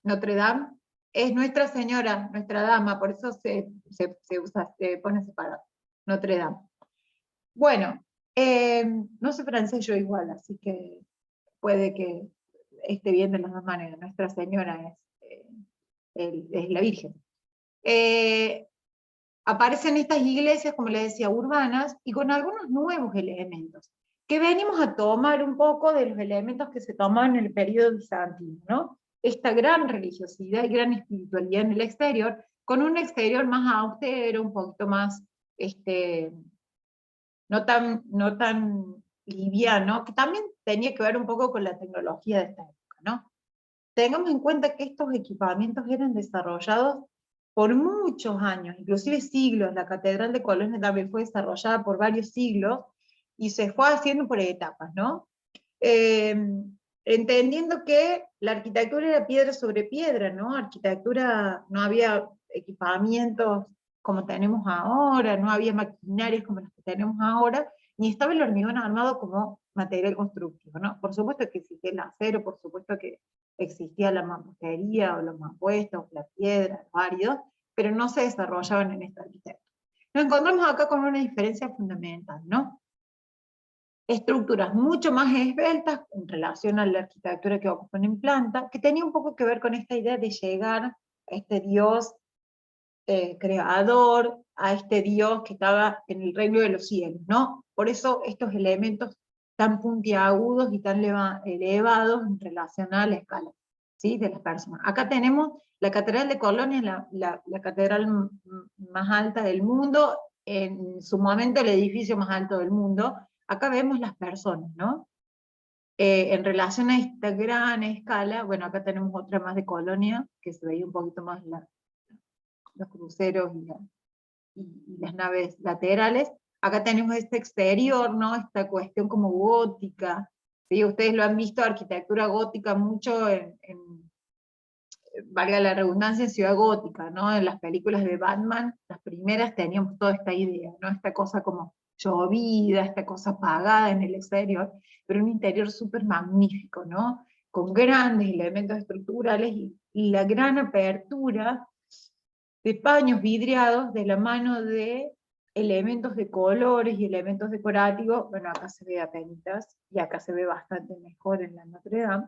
S1: Notre Dame es Nuestra Señora, Nuestra Dama, por eso se usa, se pone separado. Notre Dame. Bueno, no sé francés yo igual, así que puede que esté bien de las dos maneras. Nuestra Señora es la Virgen. Aparecen estas iglesias, como les decía, urbanas, y con algunos nuevos elementos, que venimos a tomar un poco de los elementos que se tomaban en el periodo bizantino, ¿no? Esta gran religiosidad y gran espiritualidad en el exterior, con un exterior más austero, un poquito más, no tan liviano, que también tenía que ver un poco con la tecnología de esta época, ¿no? Tengamos en cuenta que estos equipamientos eran desarrollados por muchos años, inclusive siglos. La Catedral de Colonia también fue desarrollada por varios siglos, y se fue haciendo por etapas, ¿no? Entendiendo que la arquitectura era piedra sobre piedra, ¿no? Arquitectura, no había equipamientos como tenemos ahora, no había maquinarias como las que tenemos ahora, ni estaba el hormigón armado como material constructivo, ¿no? Por supuesto que existía el acero, por supuesto que existía la mampostería, o los mampuestos, la piedra, los áridos, pero no se desarrollaban en esta arquitectura. Nos encontramos acá con una diferencia fundamental, ¿no? Estructuras mucho más esbeltas en relación a la arquitectura que ocupan en planta, que tenía un poco que ver con esta idea de llegar a este Dios creador, a este Dios que estaba en el reino de los cielos, ¿no? Por eso estos elementos tan puntiagudos y tan elevados en relación a la escala, ¿sí? De las personas. Acá tenemos la Catedral de Colonia, la catedral más alta del mundo, en su momento el edificio más alto del mundo. Acá vemos las personas, ¿no? En relación a esta gran escala, bueno, acá tenemos otra más de Colonia, que se veía un poquito más los cruceros y las naves laterales. Acá tenemos este exterior, ¿no? Esta cuestión como gótica, ¿sí? Ustedes lo han visto, arquitectura gótica mucho valga la redundancia, en Ciudad Gótica, ¿no? En las películas de Batman, las primeras teníamos toda esta idea, ¿no? Esta cosa como llovida, esta cosa apagada en el exterior, pero un interior súper magnífico, ¿no? Con grandes elementos estructurales y la gran apertura de paños vidriados de la mano de elementos de colores y elementos decorativos. Bueno, acá se ve apenas, y acá se ve bastante mejor en la Notre Dame,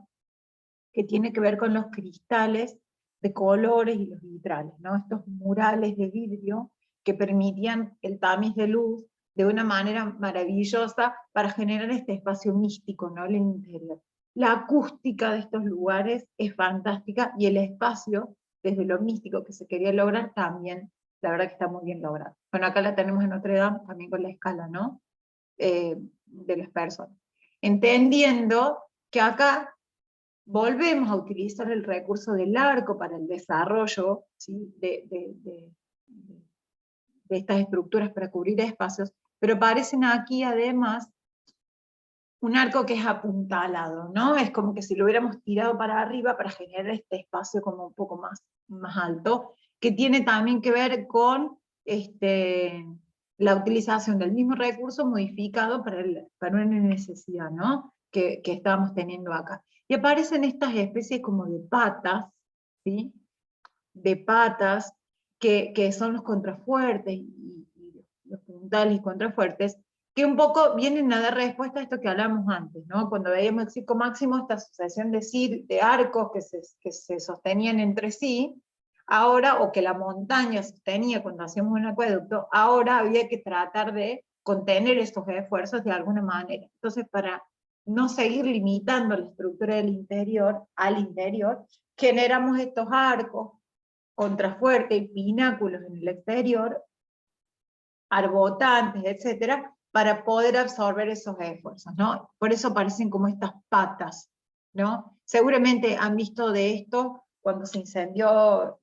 S1: que tiene que ver con los cristales de colores y los vitrales, ¿no? Estos murales de vidrio que permitían el tamiz de luz de una manera maravillosa para generar este espacio místico, ¿no? En el interior. La acústica de estos lugares es fantástica, y el espacio, desde lo místico que se quería lograr, también, la verdad que está muy bien logrado. Bueno, acá la tenemos en Notre Dame, también con la escala, ¿no? De las personas. Entendiendo que acá volvemos a utilizar el recurso del arco para el desarrollo, ¿sí? de estas estructuras para cubrir espacios, pero aparecen aquí además un arco que es apuntalado, ¿no? Es como que si lo hubiéramos tirado para arriba para generar este espacio como un poco más alto, que tiene también que ver con la utilización del mismo recurso modificado para una necesidad, ¿no? que estábamos teniendo acá. Y aparecen estas especies como de patas, ¿sí? De patas, que son los contrafuertes, y los puntales y contrafuertes, que un poco vienen a dar respuesta a esto que hablamos antes, ¿no? Cuando veíamos el Circo Máximo, esta sucesión de arcos que se sostenían entre sí, ahora, o que la montaña sostenía cuando hacíamos un acueducto, ahora había que tratar de contener estos esfuerzos de alguna manera. Entonces, para no seguir limitando la estructura del interior al interior, generamos estos arcos, contrafuertes y pináculos en el exterior, arbotantes, etcétera, para poder absorber esos esfuerzos, ¿no? Por eso aparecen como estas patas, ¿no? Seguramente han visto de esto cuando se incendió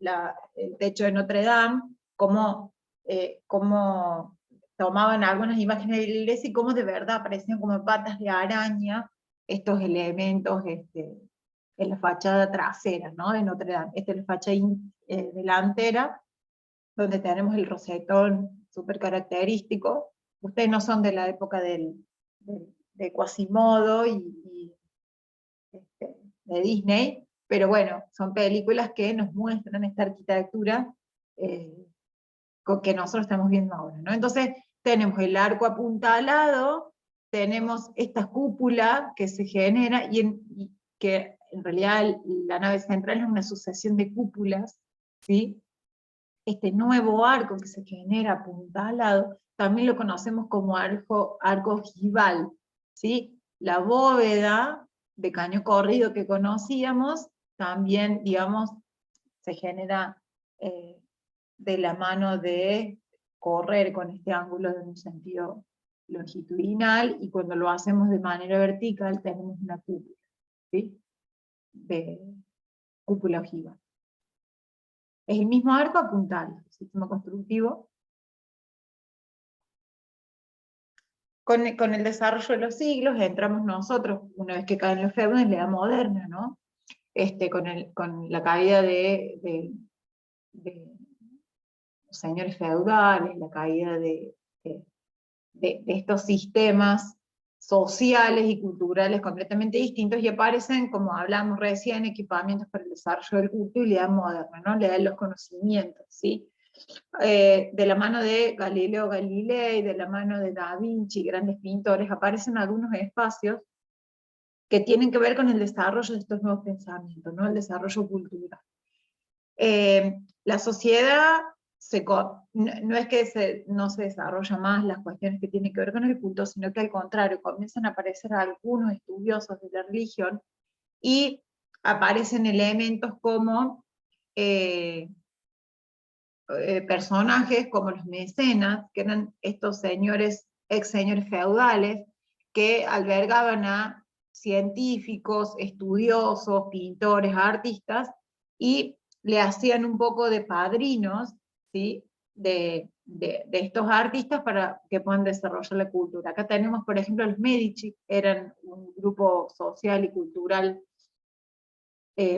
S1: el techo de Notre Dame, cómo tomaban algunas imágenes de la iglesia y cómo de verdad aparecían como patas de araña estos elementos en la fachada trasera, ¿no? De Notre Dame. Esta es la fachada delantera, donde tenemos el rosetón súper característico. Ustedes no son de la época de Quasimodo, y de Disney, pero bueno, son películas que nos muestran esta arquitectura que nosotros estamos viendo ahora, ¿no? Entonces, tenemos el arco apuntalado, tenemos esta cúpula que se genera, y que en realidad la nave central es una sucesión de cúpulas, ¿sí? Este nuevo arco que se genera apuntalado, también lo conocemos como arco ojival, ¿sí? La bóveda de caño corrido que conocíamos, también, digamos, se genera de la mano de correr con este ángulo en un sentido longitudinal, y cuando lo hacemos de manera vertical tenemos una cúpula, ¿sí? De cúpula ojival. Es el mismo arco apuntado, sistema constructivo. Con el desarrollo de los siglos entramos nosotros, una vez que caen los feudos, en la edad moderna, ¿no? Con la caída de los señores feudales, la caída de estos sistemas sociales y culturales completamente distintos, y aparecen, como hablamos recién, equipamientos para el desarrollo del culto y la edad moderna, ¿no? La edad de los conocimientos, ¿sí? De la mano de Galileo Galilei, de la mano de Da Vinci, grandes pintores, aparecen algunos espacios que tienen que ver con el desarrollo de estos nuevos pensamientos, ¿no? El desarrollo cultural. La sociedad no es que no se desarrolla más las cuestiones que tienen que ver con el culto, sino que al contrario, comienzan a aparecer algunos estudiosos de la religión, y aparecen elementos como personajes como los mecenas, que eran estos señores, ex señores feudales, que albergaban a científicos, estudiosos, pintores, artistas, y le hacían un poco de padrinos, ¿sí? de estos artistas para que puedan desarrollar la cultura. Acá tenemos, por ejemplo, los Medici, eran un grupo social y cultural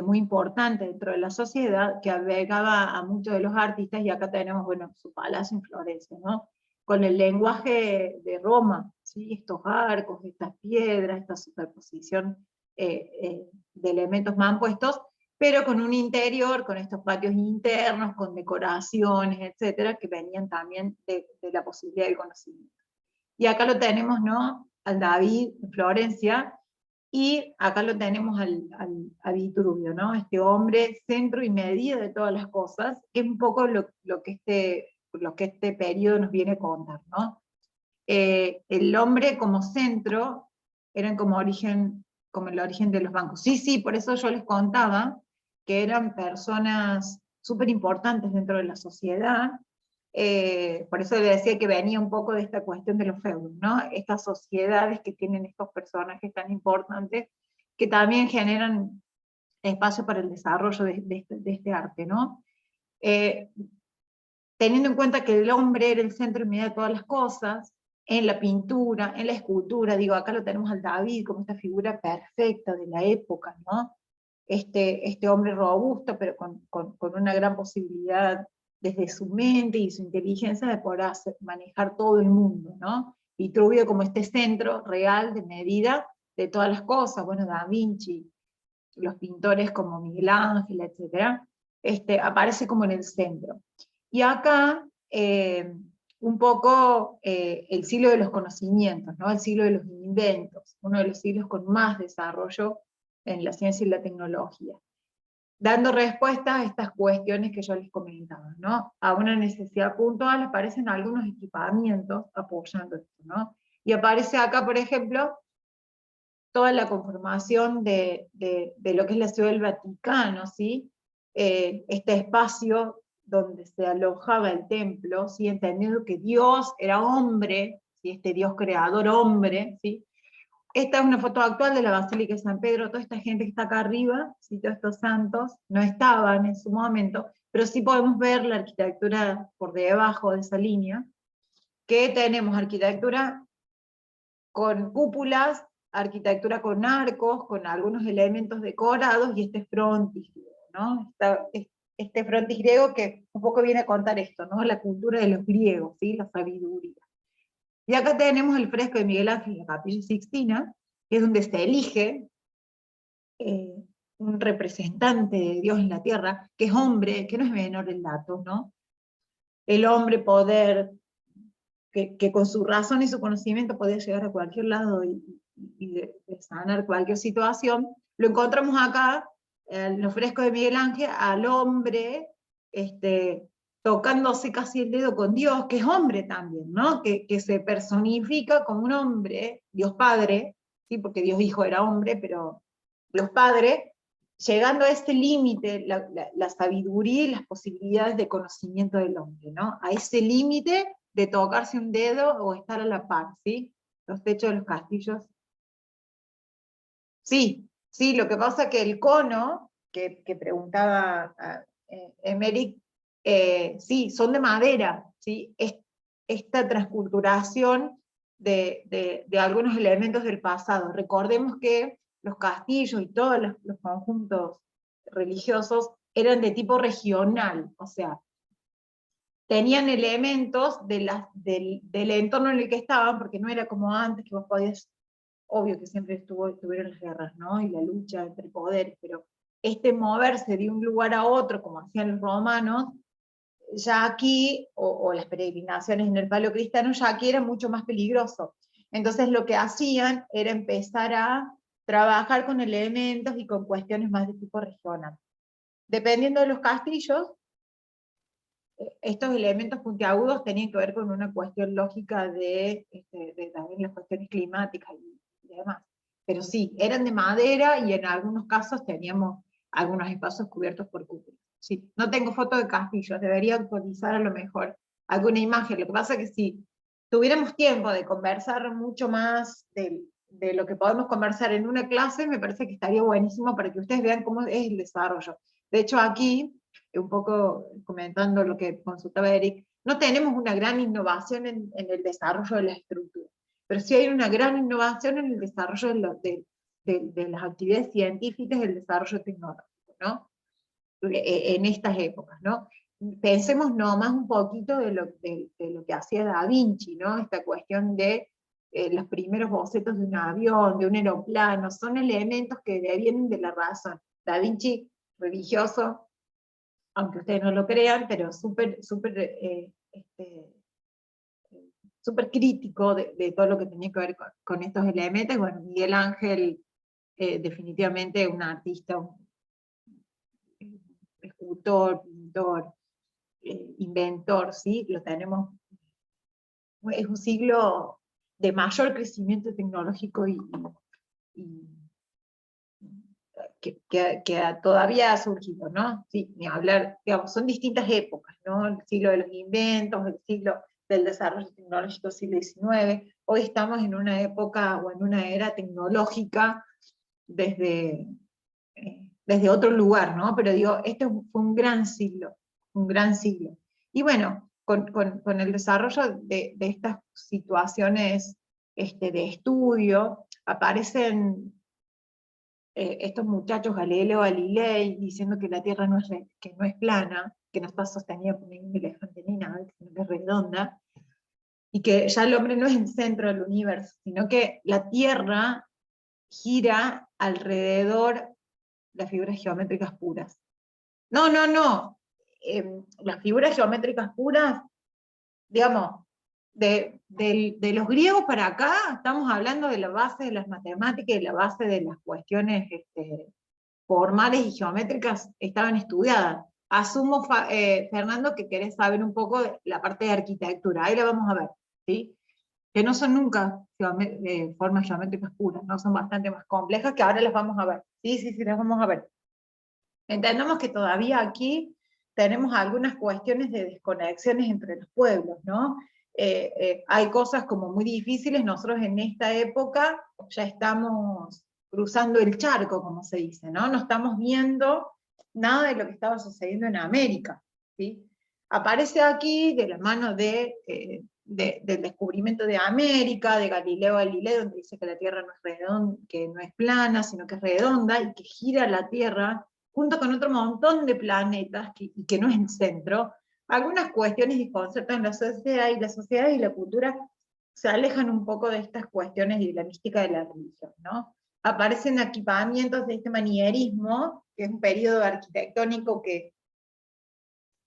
S1: muy importante dentro de la sociedad, que albergaba a muchos de los artistas, y acá tenemos, bueno, su palacio en Florencia, ¿no? Con el lenguaje de Roma, ¿sí? Estos arcos, estas piedras, esta superposición de elementos mampuestos, pero con un interior, con estos patios internos, con decoraciones, etcétera, que venían también de la posibilidad del conocimiento. Y acá lo tenemos, ¿no? Al David en Florencia, y acá lo tenemos a Vitruvio, ¿no? Este hombre centro y medida de todas las cosas, que es un poco lo que este periodo nos viene a contar, ¿no? El hombre como centro eran como el origen de los bancos. Sí, por eso yo les contaba que eran personas súper importantes dentro de la sociedad. Por eso le decía que venía un poco de esta cuestión de los feudos, ¿no? Estas sociedades que tienen estos personajes tan importantes, que también generan espacio para el desarrollo de este arte, ¿no? Teniendo en cuenta que el hombre era el centro y medida de todas las cosas, en la pintura, en la escultura, digo, acá lo tenemos al David como esta figura perfecta de la época, ¿no? Este hombre robusto, pero con una gran posibilidad desde su mente y su inteligencia de poder manejar todo el mundo, ¿no? Vitruvio como este centro real de medida de todas las cosas, bueno, Da Vinci, los pintores como Miguel Ángel, etc., aparece como en el centro. Y acá, un poco el siglo de los conocimientos, ¿no? El siglo de los inventos, uno de los siglos con más desarrollo en la ciencia y la tecnología, dando respuesta a estas cuestiones que yo les comentaba, ¿no? A una necesidad puntual aparecen algunos equipamientos apoyando esto, ¿no? Y aparece acá, por ejemplo, toda la conformación de lo que es la ciudad del Vaticano, ¿sí? Este espacio donde se alojaba el templo, ¿sí? Entendiendo que Dios era hombre, ¿sí? Este Dios creador hombre, ¿sí? Esta es una foto actual de la Basílica de San Pedro. Toda esta gente que está acá arriba, ¿sí? Todos estos santos, no estaban en su momento, pero sí podemos ver la arquitectura por debajo de esa línea, que tenemos arquitectura con cúpulas, arquitectura con arcos, con algunos elementos decorados, y este frontis griego, ¿no? Este frontis griego que un poco viene a contar esto, ¿no? La cultura de los griegos, ¿sí? La sabiduría. Y acá tenemos el fresco de Miguel Ángel en la Capilla Sixtina, que es donde se elige un representante de Dios en la tierra, que es hombre, que no es menor el dato, ¿no? El hombre poder, que con su razón y su conocimiento podía llegar a cualquier lado y de sanar cualquier situación, lo encontramos acá, en los frescos de Miguel Ángel, al hombre tocándose casi el dedo con Dios, que es hombre también, ¿no? Que se personifica como un hombre, Dios Padre, ¿sí? Porque Dios Hijo era hombre, pero Dios Padre, llegando a este límite, la sabiduría y las posibilidades de conocimiento del hombre, ¿no? A ese límite de tocarse un dedo o estar a la par, ¿sí? Los techos de los castillos. Sí, sí, lo que pasa es que el cono, que preguntaba Emerick, sí, son de madera, ¿sí? Esta transculturación de algunos elementos del pasado. Recordemos que los castillos y todos los conjuntos religiosos eran de tipo regional, o sea, tenían elementos del entorno en el que estaban, porque no era como antes, que vos podías, obvio que siempre estuvieron las guerras, ¿no? Y la lucha entre poderes, pero este moverse de un lugar a otro, como hacían los romanos, ya aquí, o las peregrinaciones en el paleocristiano, ya aquí era mucho más peligroso. Entonces lo que hacían era empezar a trabajar con elementos y con cuestiones más de tipo regional. Dependiendo de los castillos, estos elementos puntiagudos tenían que ver con una cuestión lógica de también las cuestiones climáticas y demás. Pero sí, eran de madera y en algunos casos teníamos algunos espacios cubiertos por cúpulas. Sí, no tengo foto de castillos, debería actualizar a lo mejor alguna imagen. Lo que pasa es que si tuviéramos tiempo de conversar mucho más de lo que podemos conversar en una clase, me parece que estaría buenísimo para que ustedes vean cómo es el desarrollo. De hecho, aquí un poco comentando lo que consultaba Eric, no tenemos una gran innovación en el desarrollo de la estructura, pero sí hay una gran innovación en el desarrollo de las actividades científicas y el desarrollo tecnológico, ¿no? En estas épocas, ¿no? Pensemos nomás un poquito de lo que hacía Da Vinci, ¿no? Esta cuestión de los primeros bocetos de un avión, de un aeroplano, son elementos que vienen de la razón. Da Vinci, religioso, aunque ustedes no lo crean, pero súper súper crítico de todo lo que tenía que ver con estos elementos. Bueno, Miguel Ángel, definitivamente un artista, un escultor, pintor, inventor, ¿sí? Lo tenemos, es un siglo de mayor crecimiento tecnológico y que todavía ha surgido, ¿no? Sí, ni hablar, digamos, son distintas épocas, ¿no? El siglo de los inventos, el siglo del desarrollo tecnológico, siglo XIX. Hoy estamos en una época o en una era tecnológica desde, desde otro lugar, ¿no? Pero digo, este fue un gran siglo, un gran siglo. Y bueno, con el desarrollo de estas situaciones de estudio, aparecen estos muchachos Galileo Galilei diciendo que la Tierra que no es plana, que no está sostenida por ningún elefante ni nada, sino que es redonda, y que ya el hombre no es el centro del universo, sino que la Tierra gira alrededor de las figuras geométricas puras. No, no, no. Las figuras geométricas puras, digamos, de los griegos para acá, estamos hablando de la base de las matemáticas y la base de las cuestiones formales y geométricas estaban estudiadas. Asumo, Fernando, que querés saber un poco de la parte de arquitectura, ahí la vamos a ver, ¿sí? Que no son nunca formas geométricas puras, no son bastante más complejas, que ahora las vamos a ver. Sí, sí, sí, las vamos a ver. Entendemos que todavía aquí tenemos algunas cuestiones de desconexiones entre los pueblos, ¿no? Hay cosas como muy difíciles, nosotros en esta época ya estamos cruzando el charco, como se dice, ¿no? No estamos viendo nada de lo que estaba sucediendo en América, ¿sí? Aparece aquí de la mano del descubrimiento de América, de Galileo Galilei, donde dice que la Tierra no es redonda, que no es plana, sino que es redonda, y que gira la Tierra junto con otro montón de planetas, y que no es el centro. Algunas cuestiones y conceptos en la sociedad y la cultura se alejan un poco de estas cuestiones y de la mística de la religión, ¿no? aparecen equipamientos de este manierismo, que es un periodo arquitectónico que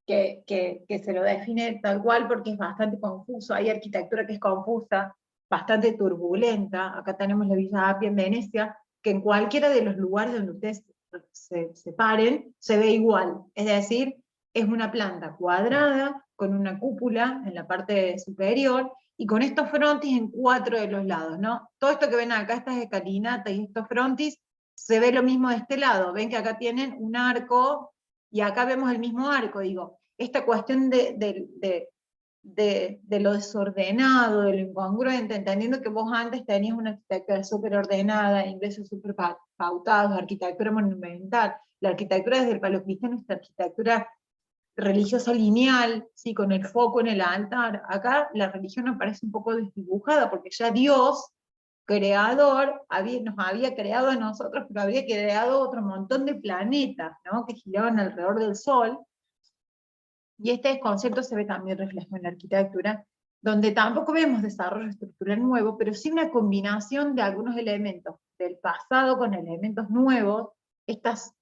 S1: se lo define tal cual porque es bastante confuso, hay arquitectura que es confusa, bastante turbulenta. Acá tenemos la Villa Appia en Venecia, que en cualquiera de los lugares donde ustedes se paren, se ve igual, es decir, es una planta cuadrada, con una cúpula en la parte superior, y con estos frontis en 4 de los lados, ¿no? Todo esto que ven acá, estas escalinatas y estos frontis, se ve lo mismo de este lado, ven que acá tienen un arco, y acá vemos el mismo arco, digo, esta cuestión de lo desordenado, de lo incongruente, entendiendo que vos antes tenías una arquitectura súper ordenada, ingresos súper pautados, arquitectura monumental, la arquitectura desde el paleocristiano, esta arquitectura religiosa lineal, ¿sí? Con el foco en el altar. Acá la religión aparece un poco desdibujada, porque ya Dios, creador, nos había creado a nosotros, pero había creado otro montón de planetas, ¿no? Que giraban alrededor del Sol, y este concepto se ve también reflejado en la arquitectura, donde tampoco vemos desarrollo estructural nuevo, pero sí una combinación de algunos elementos del pasado con elementos nuevos, estos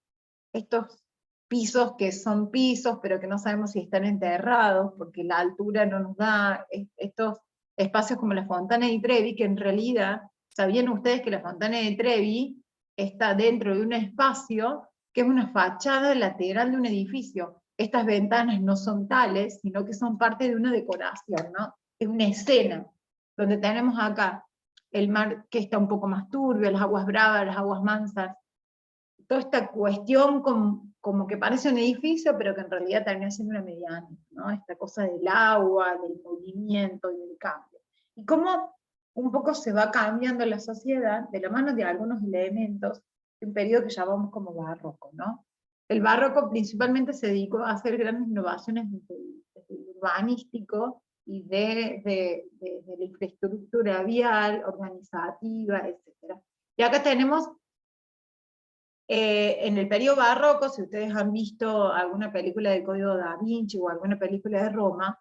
S1: pisos que son pisos, pero que no sabemos si están enterrados, porque la altura no nos da, estos espacios como la Fontana di Trevi, que en realidad, ¿sabían ustedes que la Fontana di Trevi está dentro de un espacio que es una fachada lateral de un edificio? Estas ventanas no son tales, sino que son parte de una decoración, ¿no? Es una escena, donde tenemos acá el mar que está un poco más turbio, las aguas bravas, las aguas mansas, toda esta cuestión como que parece un edificio, pero que en realidad termina siendo una mediana, ¿no? Esta cosa del agua, del movimiento y del cambio. Y cómo un poco se va cambiando la sociedad de la mano de algunos elementos de un periodo que llamamos como barroco, ¿no? El barroco principalmente se dedicó a hacer grandes innovaciones desde el urbanístico y de la infraestructura vial, organizativa, etc. Y acá tenemos en el periodo barroco, si ustedes han visto alguna película del Código Da Vinci o alguna película de Roma,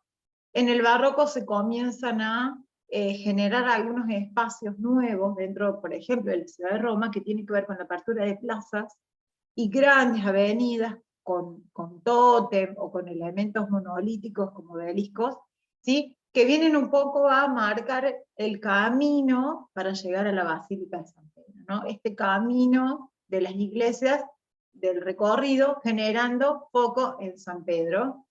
S1: en el barroco se comienzan a generar algunos espacios nuevos dentro, por ejemplo, de la ciudad de Roma, que tiene que ver con la apertura de plazas y grandes avenidas con tótem o con elementos monolíticos como obeliscos, ¿sí? Que vienen un poco a marcar el camino para llegar a la Basílica de San Pedro, ¿no? Este camino de las iglesias del recorrido generando foco en San Pedro.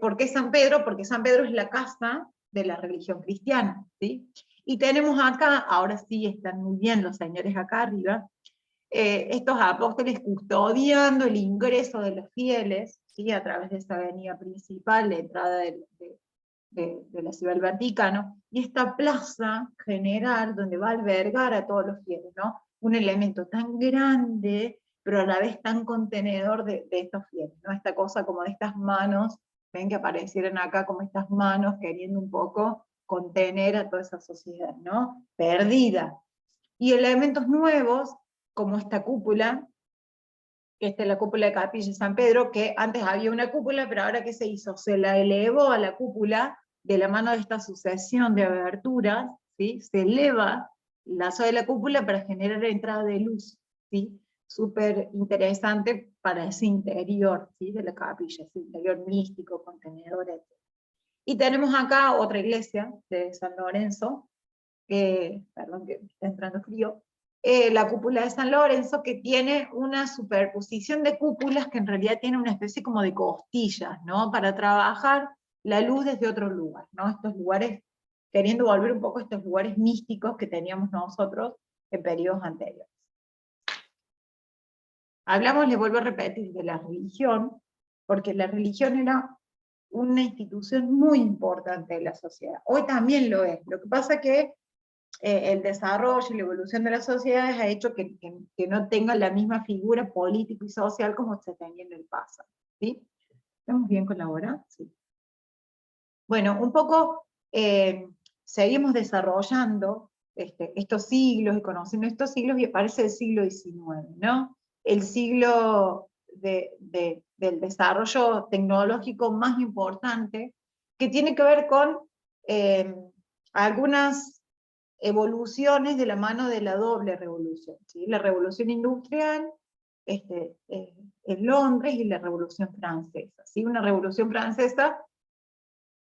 S1: ¿Por qué San Pedro? Porque San Pedro es la casa de la religión cristiana, ¿sí? Y tenemos acá, ahora sí están muy bien los señores acá arriba, estos apóstoles custodiando el ingreso de los fieles, ¿sí? A través de esta avenida principal, la entrada de la ciudad del Vaticano, y esta plaza general donde va a albergar a todos los fieles, ¿no? Un elemento tan grande, pero a la vez tan contenedor de estos fieles, ¿no? Esta cosa como de estas manos, ven que aparecieron acá como estas manos queriendo un poco contener a toda esa sociedad, ¿no? Perdida. Y elementos nuevos, como esta cúpula, que esta es la cúpula de Capilla de San Pedro, que antes había una cúpula, pero ahora ¿qué se hizo? Se la elevó a la cúpula de la mano de esta sucesión de aberturas, ¿sí? Se eleva la sola de la cúpula para generar entrada de luz, ¿sí? Súper interesante para ese interior, ¿sí? De la capilla, ese interior místico, contenedor, etc. Y tenemos acá otra iglesia de San Lorenzo, perdón que me está entrando frío, la cúpula de San Lorenzo, que tiene una superposición de cúpulas que en realidad tiene una especie como de costillas, ¿no? Para trabajar la luz desde otro lugar, ¿no? Estos lugares, queriendo volver un poco a estos lugares místicos que teníamos nosotros en periodos anteriores. Hablamos, les vuelvo a repetir, de la religión, porque la religión era una institución muy importante de la sociedad. Hoy también lo es. Lo que pasa que el desarrollo y la evolución de las sociedades ha hecho que no tengan la misma figura política y social como se tenía en el pasado. ¿Sí? ¿Estamos bien con la hora? Sí. Bueno, un poco seguimos desarrollando estos siglos y conociendo estos siglos, y aparece el siglo XIX, ¿no? El siglo del desarrollo tecnológico más importante, que tiene que ver con algunas evoluciones de la mano de la doble revolución, ¿sí? La revolución industrial en Londres y la revolución francesa, ¿sí? Una revolución francesa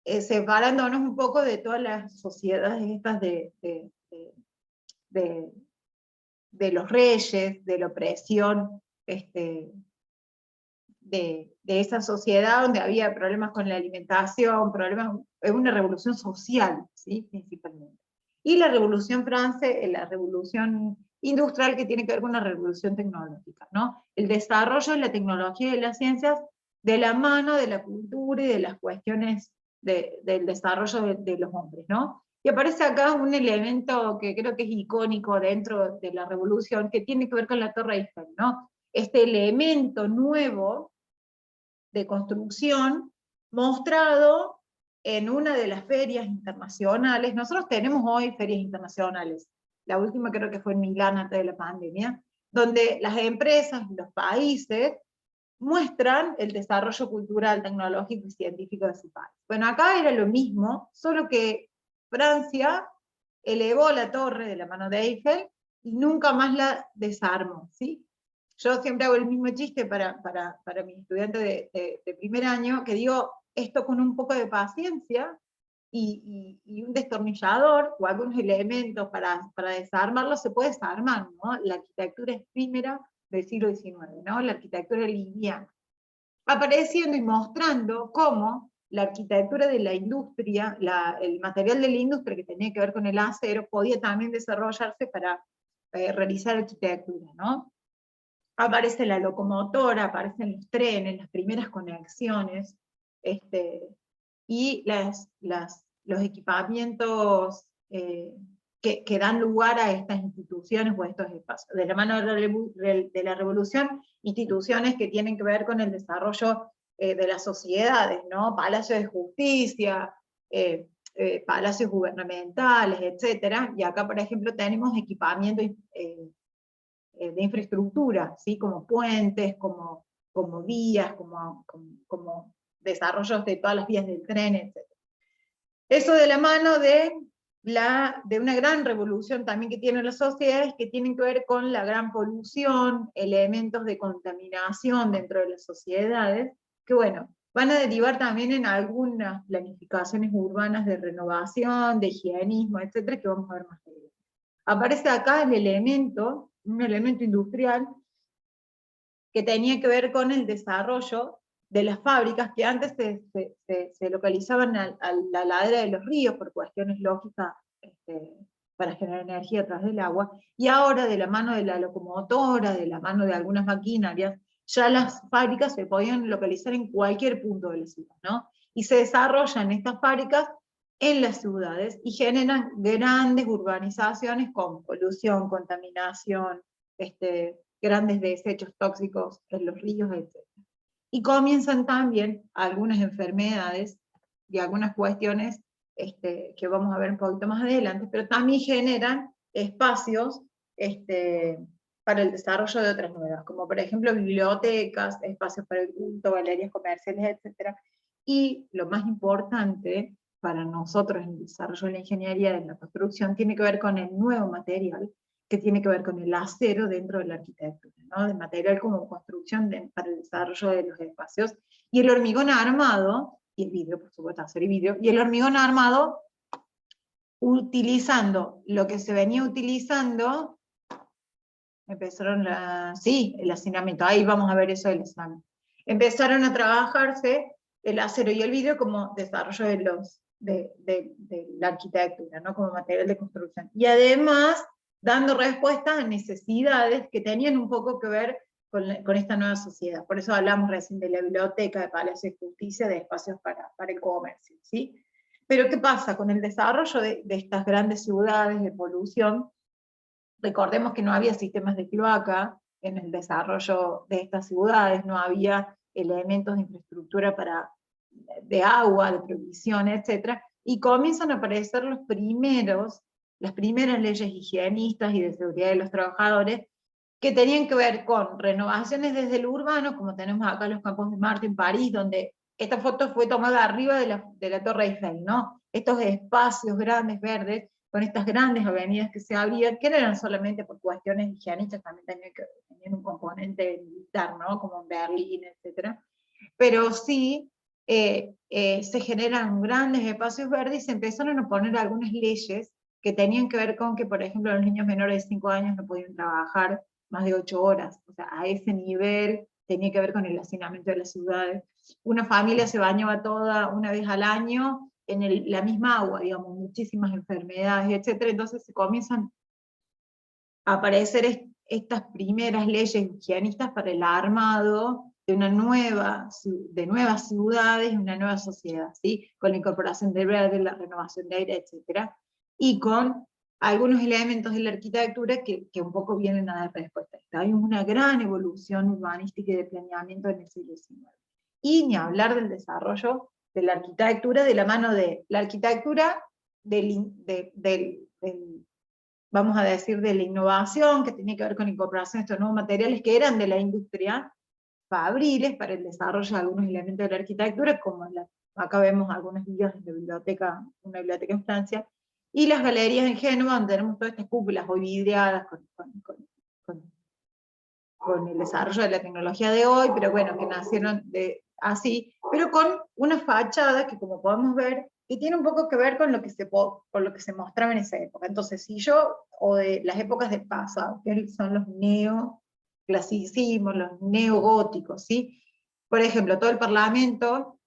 S1: separándonos un poco de todas las sociedades estas de los reyes, de la opresión, de esa sociedad donde había problemas con la alimentación, problemas, es una revolución social, ¿sí? Principalmente. Y la revolución francesa, la revolución industrial, que tiene que ver con una revolución tecnológica, ¿no? El desarrollo de la tecnología y de las ciencias de la mano de la cultura y de las cuestiones del desarrollo de los hombres, ¿no? Y aparece acá un elemento que creo que es icónico dentro de la revolución, que tiene que ver con la Torre Eiffel, ¿no? Este elemento nuevo de construcción mostrado en una de las ferias internacionales. Nosotros tenemos hoy ferias internacionales, la última creo que fue en Milán antes de la pandemia, donde las empresas, los países, muestran el desarrollo cultural, tecnológico y científico de su país. Bueno, acá era lo mismo, solo que Francia elevó la torre de la mano de Eiffel y nunca más la desarmó, ¿sí? Yo siempre hago el mismo chiste para mis estudiantes de primer año, que digo, esto con un poco de paciencia y un destornillador o algunos elementos para desarmarlo, se puede desarmar, ¿no? La arquitectura es primera del siglo XIX, ¿no? La arquitectura liviana, apareciendo y mostrando cómo la arquitectura de la industria, el material de la industria que tenía que ver con el acero, podía también desarrollarse para realizar arquitectura, ¿no? Aparece la locomotora, aparecen los trenes, las primeras conexiones, y los equipamientos que dan lugar a estas instituciones o a estos espacios. De la mano de la revolución, instituciones que tienen que ver con el desarrollo de las sociedades, ¿no? Palacios de justicia, palacios gubernamentales, etc. Y acá, por ejemplo, tenemos equipamientos de infraestructura, ¿sí? Como puentes, como vías, como desarrollos de todas las vías del tren, etc. Eso de la mano de una gran revolución también que tienen las sociedades, que tienen que ver con la gran polución, elementos de contaminación dentro de las sociedades, que bueno, van a derivar también en algunas planificaciones urbanas de renovación, de higienismo, etcétera, que vamos a ver más adelante. Aparece acá un elemento industrial que tenía que ver con el desarrollo de las fábricas que antes se localizaban a la ladera de los ríos por cuestiones lógicas para generar energía a través del agua, y ahora de la mano de la locomotora, de la mano de algunas maquinarias, ya las fábricas se podían localizar en cualquier punto de la ciudad, ¿no? Y se desarrollan estas fábricas en las ciudades y generan grandes urbanizaciones con polución, contaminación, grandes desechos tóxicos en los ríos, etc. Y comienzan también algunas enfermedades y algunas cuestiones que vamos a ver un poquito más adelante, pero también generan espacios para el desarrollo de otras nuevas, como por ejemplo bibliotecas, espacios para el culto, galerías comerciales, etc. Y lo más importante para nosotros en el desarrollo de la ingeniería, en la construcción, tiene que ver con el nuevo material, que tiene que ver con el acero dentro de la arquitectura, ¿no? De material como construcción para el desarrollo de los espacios, y el hormigón armado, y el vidrio, por supuesto, acero y vidrio, y el hormigón armado utilizando lo que se venía utilizando, empezaron el hacinamiento, ahí vamos a ver eso del hacinamiento. Empezaron a trabajarse el acero y el vidrio como desarrollo de la arquitectura, ¿no? Como material de construcción. Y además, dando respuesta a necesidades que tenían un poco que ver con esta nueva sociedad. Por eso hablamos recién de la biblioteca, de Palacio de Justicia, de espacios para el comercio, ¿sí? Pero ¿qué pasa? Con el desarrollo de estas grandes ciudades de polución, recordemos que no había sistemas de cloaca en el desarrollo de estas ciudades, no había elementos de infraestructura de agua, de provisión, etc. Y comienzan a aparecer las primeras leyes higienistas y de seguridad de los trabajadores, que tenían que ver con renovaciones desde el urbano, como tenemos acá los Campos de Marte en París, donde esta foto fue tomada arriba de la Torre Eiffel, ¿no? Estos espacios grandes, verdes, con estas grandes avenidas que se abrían, que no eran solamente por cuestiones higienistas, también tenían un componente militar, ¿no? Como en Berlín, etc. Pero sí se generan grandes espacios verdes y se empezaron a poner algunas leyes que tenían que ver con que, por ejemplo, los niños menores de 5 años no podían trabajar más de 8 horas, o sea, a ese nivel tenía que ver con el hacinamiento de las ciudades. Una familia se bañaba toda una vez al año en la misma agua, digamos, muchísimas enfermedades, etc. Entonces se comienzan a aparecer estas primeras leyes higienistas para el armado de de nuevas ciudades y una nueva sociedad, ¿sí? Con la incorporación de verde, la renovación de aire, etc. Y con algunos elementos de la arquitectura que un poco vienen a dar respuesta a esto. Hay una gran evolución urbanística y de planeamiento en el siglo XIX. Y ni hablar del desarrollo de la arquitectura de la mano de la arquitectura vamos a decir, de la innovación, que tenía que ver con la incorporación de estos nuevos materiales que eran de la industria, fabriles para el desarrollo de algunos elementos de la arquitectura, como acá vemos algunas guías de biblioteca, una biblioteca en Francia, y las galerías en Génova, donde tenemos todas estas cúpulas hoy vidriadas con el desarrollo de la tecnología de hoy, pero bueno, que nacieron así, pero con una fachada que, como podemos ver, que tiene un poco que ver con lo que se mostraba en esa época. Entonces, si yo, o de las épocas del pasado, que son los neoclasicismos, los neogóticos, ¿sí? Por ejemplo, todo el Parlamento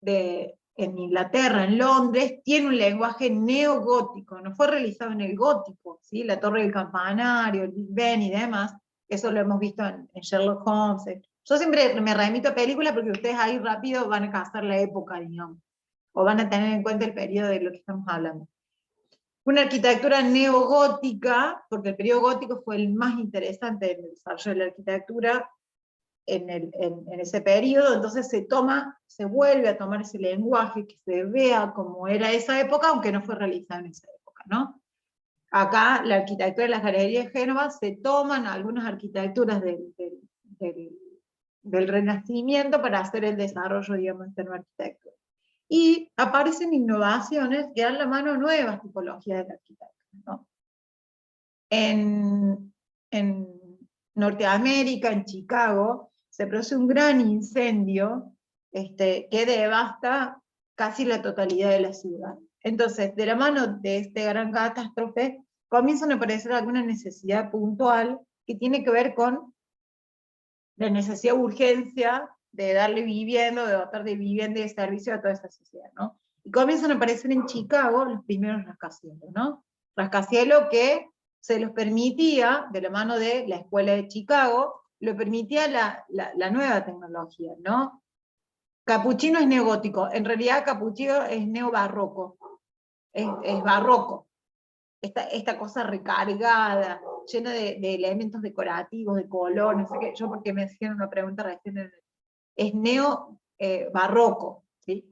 S1: en Inglaterra, en Londres, tiene un lenguaje neogótico, no fue realizado en el gótico, ¿sí? La torre del campanario, el Big Ben y demás, eso lo hemos visto en Sherlock Holmes. Yo siempre me remito a películas porque ustedes ahí rápido van a cazar la época, digamos, o van a tener en cuenta el periodo de lo que estamos hablando. Una arquitectura neogótica, porque el periodo gótico fue el más interesante en el desarrollo de la arquitectura en ese periodo, entonces se vuelve a tomar ese lenguaje que se vea como era esa época, aunque no fue realizado en esa época, ¿no? Acá la arquitectura de las galerías de Génova se toman algunas arquitecturas del Renacimiento para hacer el desarrollo, digamos, de nueva arquitectura. Y aparecen innovaciones que dan la mano a nuevas tipologías de la arquitectura, ¿no? En Norteamérica, en Chicago, se produce un gran incendio que devasta casi la totalidad de la ciudad. Entonces, de la mano de este gran catástrofe, comienzan a aparecer alguna necesidad puntual que tiene que ver con la necesidad de urgencia de darle vivienda, de dotar de vivienda y de servicio a toda esa sociedad, ¿no? Y comienzan a aparecer en Chicago los primeros rascacielos, ¿no? Rascacielos que se los permitía, de la mano de la Escuela de Chicago, lo permitía la nueva tecnología, ¿no? Capuchino es neogótico, en realidad Capuchino es neobarroco, es barroco. Esta cosa recargada, llena de elementos decorativos, de color, no sé qué, yo porque me hicieron una pregunta recién, es neo-barroco, ¿sí?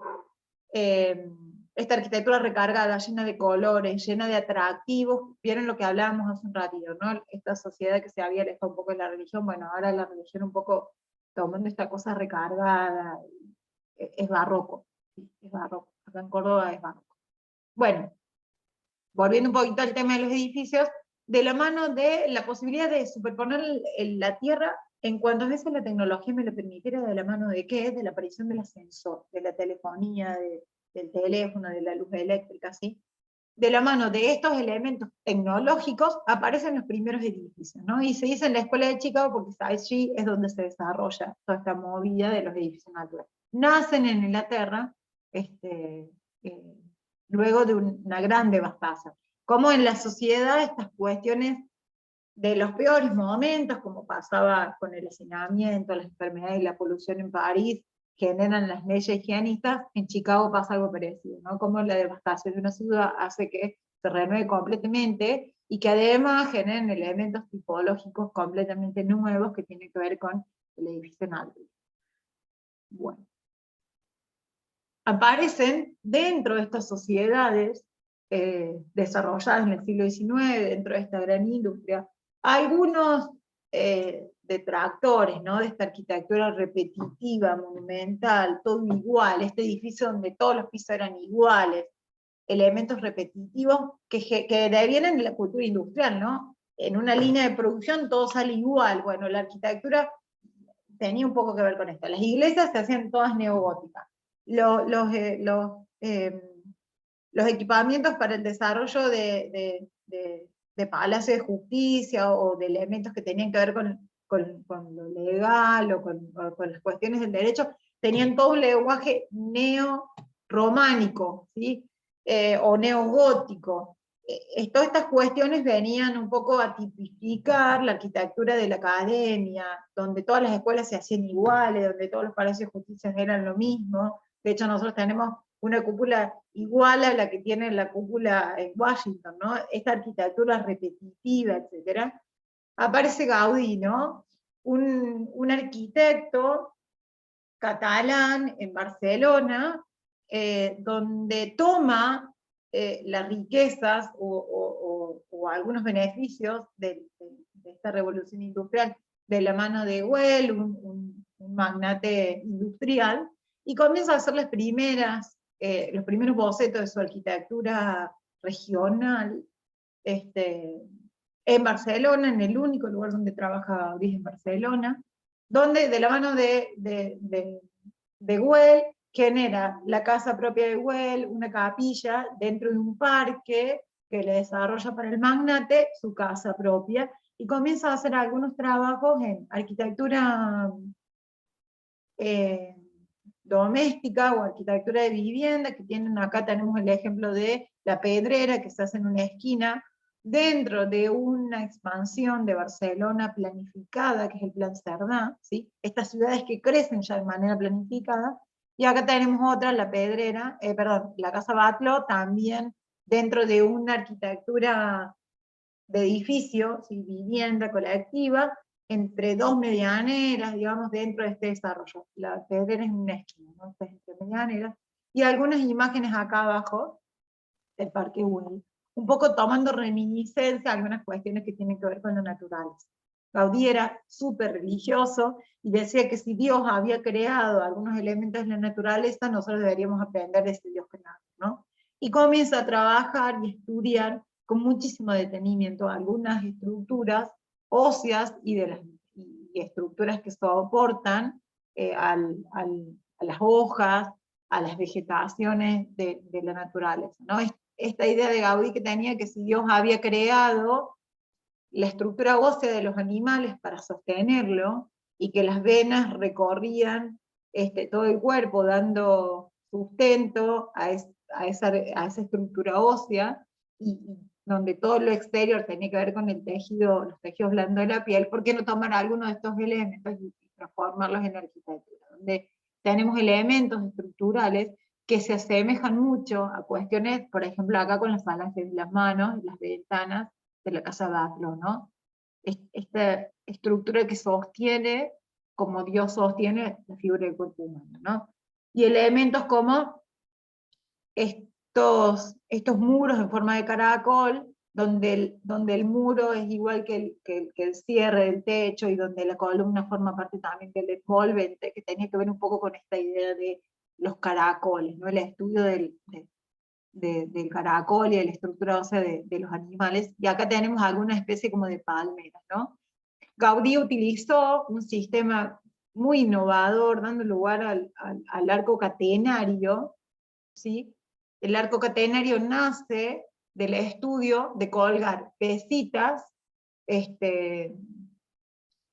S1: Esta arquitectura recargada, llena de colores, llena de atractivos, vieron lo que hablábamos hace un ratito, ¿no? Esta sociedad que se había alejado un poco de la religión, bueno, ahora la religión un poco tomando esta cosa recargada, es barroco, ¿sí? Es barroco, acá en Córdoba es barroco. Bueno, volviendo un poquito al tema de los edificios, de la mano de la posibilidad de superponer la tierra, en cuanto a veces la tecnología me lo permitiera, de la mano de qué, de la aparición del ascensor, de la telefonía, del teléfono, de la luz eléctrica, ¿sí? De la mano de estos elementos tecnológicos aparecen los primeros edificios, ¿no? Y se dice en la Escuela de Chicago porque allí es donde se desarrolla toda esta movida de los edificios naturales. Nacen en Inglaterra, luego de una gran devastación. Como en la sociedad estas cuestiones de los peores momentos, como pasaba con el hacinamiento, las enfermedades y la polución en París, generan las leyes higienistas, en Chicago pasa algo parecido, ¿no? Como la devastación de una ciudad hace que se renueve completamente, y que además generen elementos tipológicos completamente nuevos que tienen que ver con el edificio en alto. Bueno. Aparecen dentro de estas sociedades desarrolladas en el siglo XIX, dentro de esta gran industria, algunos detractores, ¿no? De esta arquitectura repetitiva, monumental, todo igual, este edificio donde todos los pisos eran iguales, elementos repetitivos que devienen de la cultura industrial, ¿no? En una línea de producción todo sale igual. Bueno, la arquitectura tenía un poco que ver con esto. Las iglesias se hacían todas neogóticas. Los equipamientos para el desarrollo de palacios de justicia o de elementos que tenían que ver con lo legal o con las cuestiones del derecho, tenían todo un lenguaje neo-románico, ¿sí? O neogótico. Todas estas cuestiones venían un poco a tipificar la arquitectura de la academia, donde todas las escuelas se hacían iguales, donde todos los palacios de justicia eran lo mismo. De hecho, nosotros tenemos una cúpula igual a la que tiene la cúpula en Washington, ¿no? Esta arquitectura repetitiva, etc. Aparece Gaudí, ¿no? Un arquitecto catalán en Barcelona, donde toma las riquezas o algunos beneficios de esta revolución industrial de la mano de Güell, un magnate industrial, y comienza a hacer los primeros bocetos de su arquitectura regional, en Barcelona, en el único lugar donde trabaja Gaudí en Barcelona, donde de la mano de Güell genera la casa propia de Güell, una capilla dentro de un parque que le desarrolla para el magnate su casa propia, y comienza a hacer algunos trabajos en arquitectura doméstica o arquitectura de vivienda, que tienen acá, tenemos el ejemplo de la Pedrera, que se hace en una esquina, dentro de una expansión de Barcelona planificada, que es el Plan Cerdá, ¿sí? Estas ciudades que crecen ya de manera planificada, y acá tenemos otra, la Pedrera, la Casa Batlló, también dentro de una arquitectura de edificio, ¿sí? Vivienda colectiva, entre dos medianeras, digamos, dentro de este desarrollo. La Pedrera es una esquina, ¿no? Esta es entre medianeras, y algunas imágenes acá abajo del Parque Güell, un poco tomando reminiscencia a algunas cuestiones que tienen que ver con lo natural. Gaudí era súper religioso y decía que si Dios había creado algunos elementos de la naturaleza, nosotros deberíamos aprender de ese Dios creador, ¿no? Y comienza a trabajar y estudiar con muchísimo detenimiento algunas estructuras óseas y estructuras que soportan a las hojas, a las vegetaciones de la naturaleza, ¿no? Esta idea de Gaudí que tenía que si Dios había creado la estructura ósea de los animales para sostenerlo, y que las venas recorrían todo el cuerpo dando sustento a esa estructura ósea, y donde todo lo exterior tenía que ver con el tejido, los tejidos blandos de la piel. ¿Por qué no tomar algunos de estos elementos y transformarlos en arquitectura? Donde tenemos elementos estructurales que se asemejan mucho a cuestiones, por ejemplo, acá con las falanges de las manos y las ventanas de la Casa Batlló, ¿no? Esta estructura que sostiene, como Dios sostiene la figura del cuerpo humano, ¿no? Y elementos como estos muros en forma de caracol, donde el muro es igual que el cierre del techo, y donde la columna forma parte también del envolvente, que tenía que ver un poco con esta idea de los caracoles, ¿no? El estudio del caracol y de la estructura ósea de los animales. Y acá tenemos alguna especie como de palmeras, ¿no? Gaudí utilizó un sistema muy innovador, dando lugar al arco catenario, ¿sí? El arco catenario nace del estudio de colgar pesitas de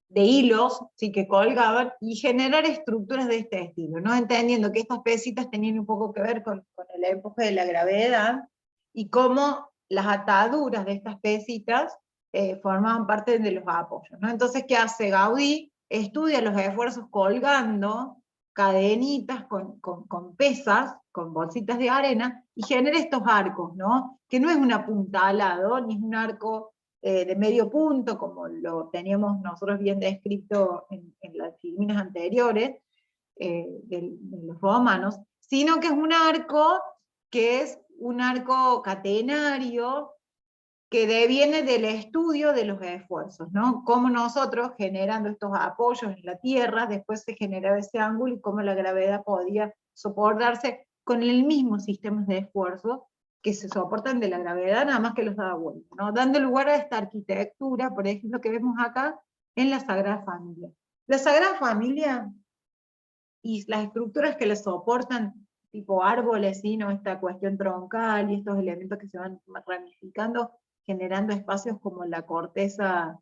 S1: hilos, ¿sí? Que colgaban, y generar estructuras de este estilo, ¿no? Entendiendo que estas pesitas tenían un poco que ver con el empuje de la gravedad, y cómo las ataduras de estas pesitas formaban parte de los apoyos, ¿no? Entonces, ¿qué hace Gaudí? Estudia los esfuerzos colgando cadenitas con pesas, con bolsitas de arena, y genera estos arcos, ¿no? Que no es un apuntalado, ni es un arco de medio punto, como lo teníamos nosotros bien descrito en las filminas anteriores, de los romanos, sino que es un arco que es un arco catenario, que deviene del estudio de los esfuerzos, ¿no? Cómo nosotros, generando estos apoyos en la tierra, después se generaba ese ángulo, y cómo la gravedad podía soportarse con el mismo sistema de esfuerzo que se soportan de la gravedad, nada más que los da vuelta, ¿no? Dando lugar a esta arquitectura, por ejemplo, que vemos acá en la Sagrada Familia. La Sagrada Familia y las estructuras que la soportan, tipo árboles, ¿sí? ¿No? Esta cuestión troncal y estos elementos que se van ramificando, generando espacios como la corteza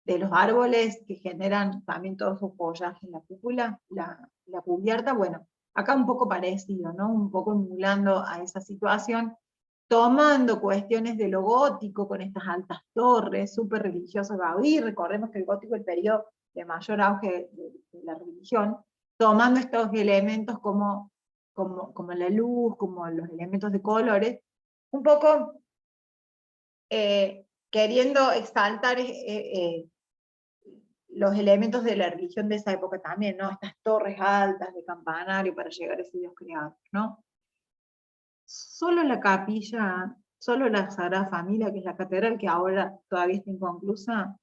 S1: de los árboles, que generan también todo su follaje en la cúpula, la cubierta, bueno, acá un poco parecido, ¿no? Un poco emulando a esa situación, tomando cuestiones de lo gótico, con estas altas torres, súper religiosos Gaudí. Recordemos que el gótico es el periodo de mayor auge de la religión, tomando estos elementos como la luz, como los elementos de colores, un poco queriendo exaltar los elementos de la religión de esa época también, ¿no? Estas torres altas de campanario para llegar a ese Dios creador, ¿no? Solo la capilla, solo la Sagrada Familia, que es la catedral, que ahora todavía está inconclusa,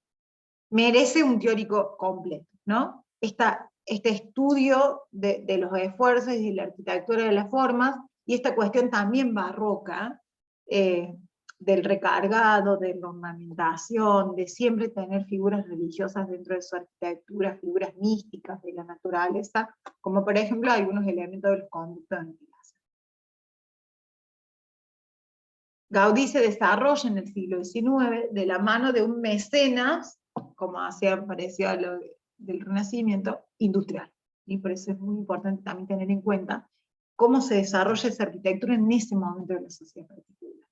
S1: merece un teórico completo, ¿no? Este estudio de los esfuerzos y de la arquitectura de las formas, y esta cuestión también barroca, del recargado, de la ornamentación, de siempre tener figuras religiosas dentro de su arquitectura, figuras místicas de la naturaleza, como por ejemplo algunos elementos de los conductos de ventilación. Gaudí se desarrolla en el siglo XIX de la mano de un mecenas, como hacía parecido a lo del Renacimiento, industrial. Y por eso es muy importante también tener en cuenta cómo se desarrolla esa arquitectura en ese momento de la sociedad particular.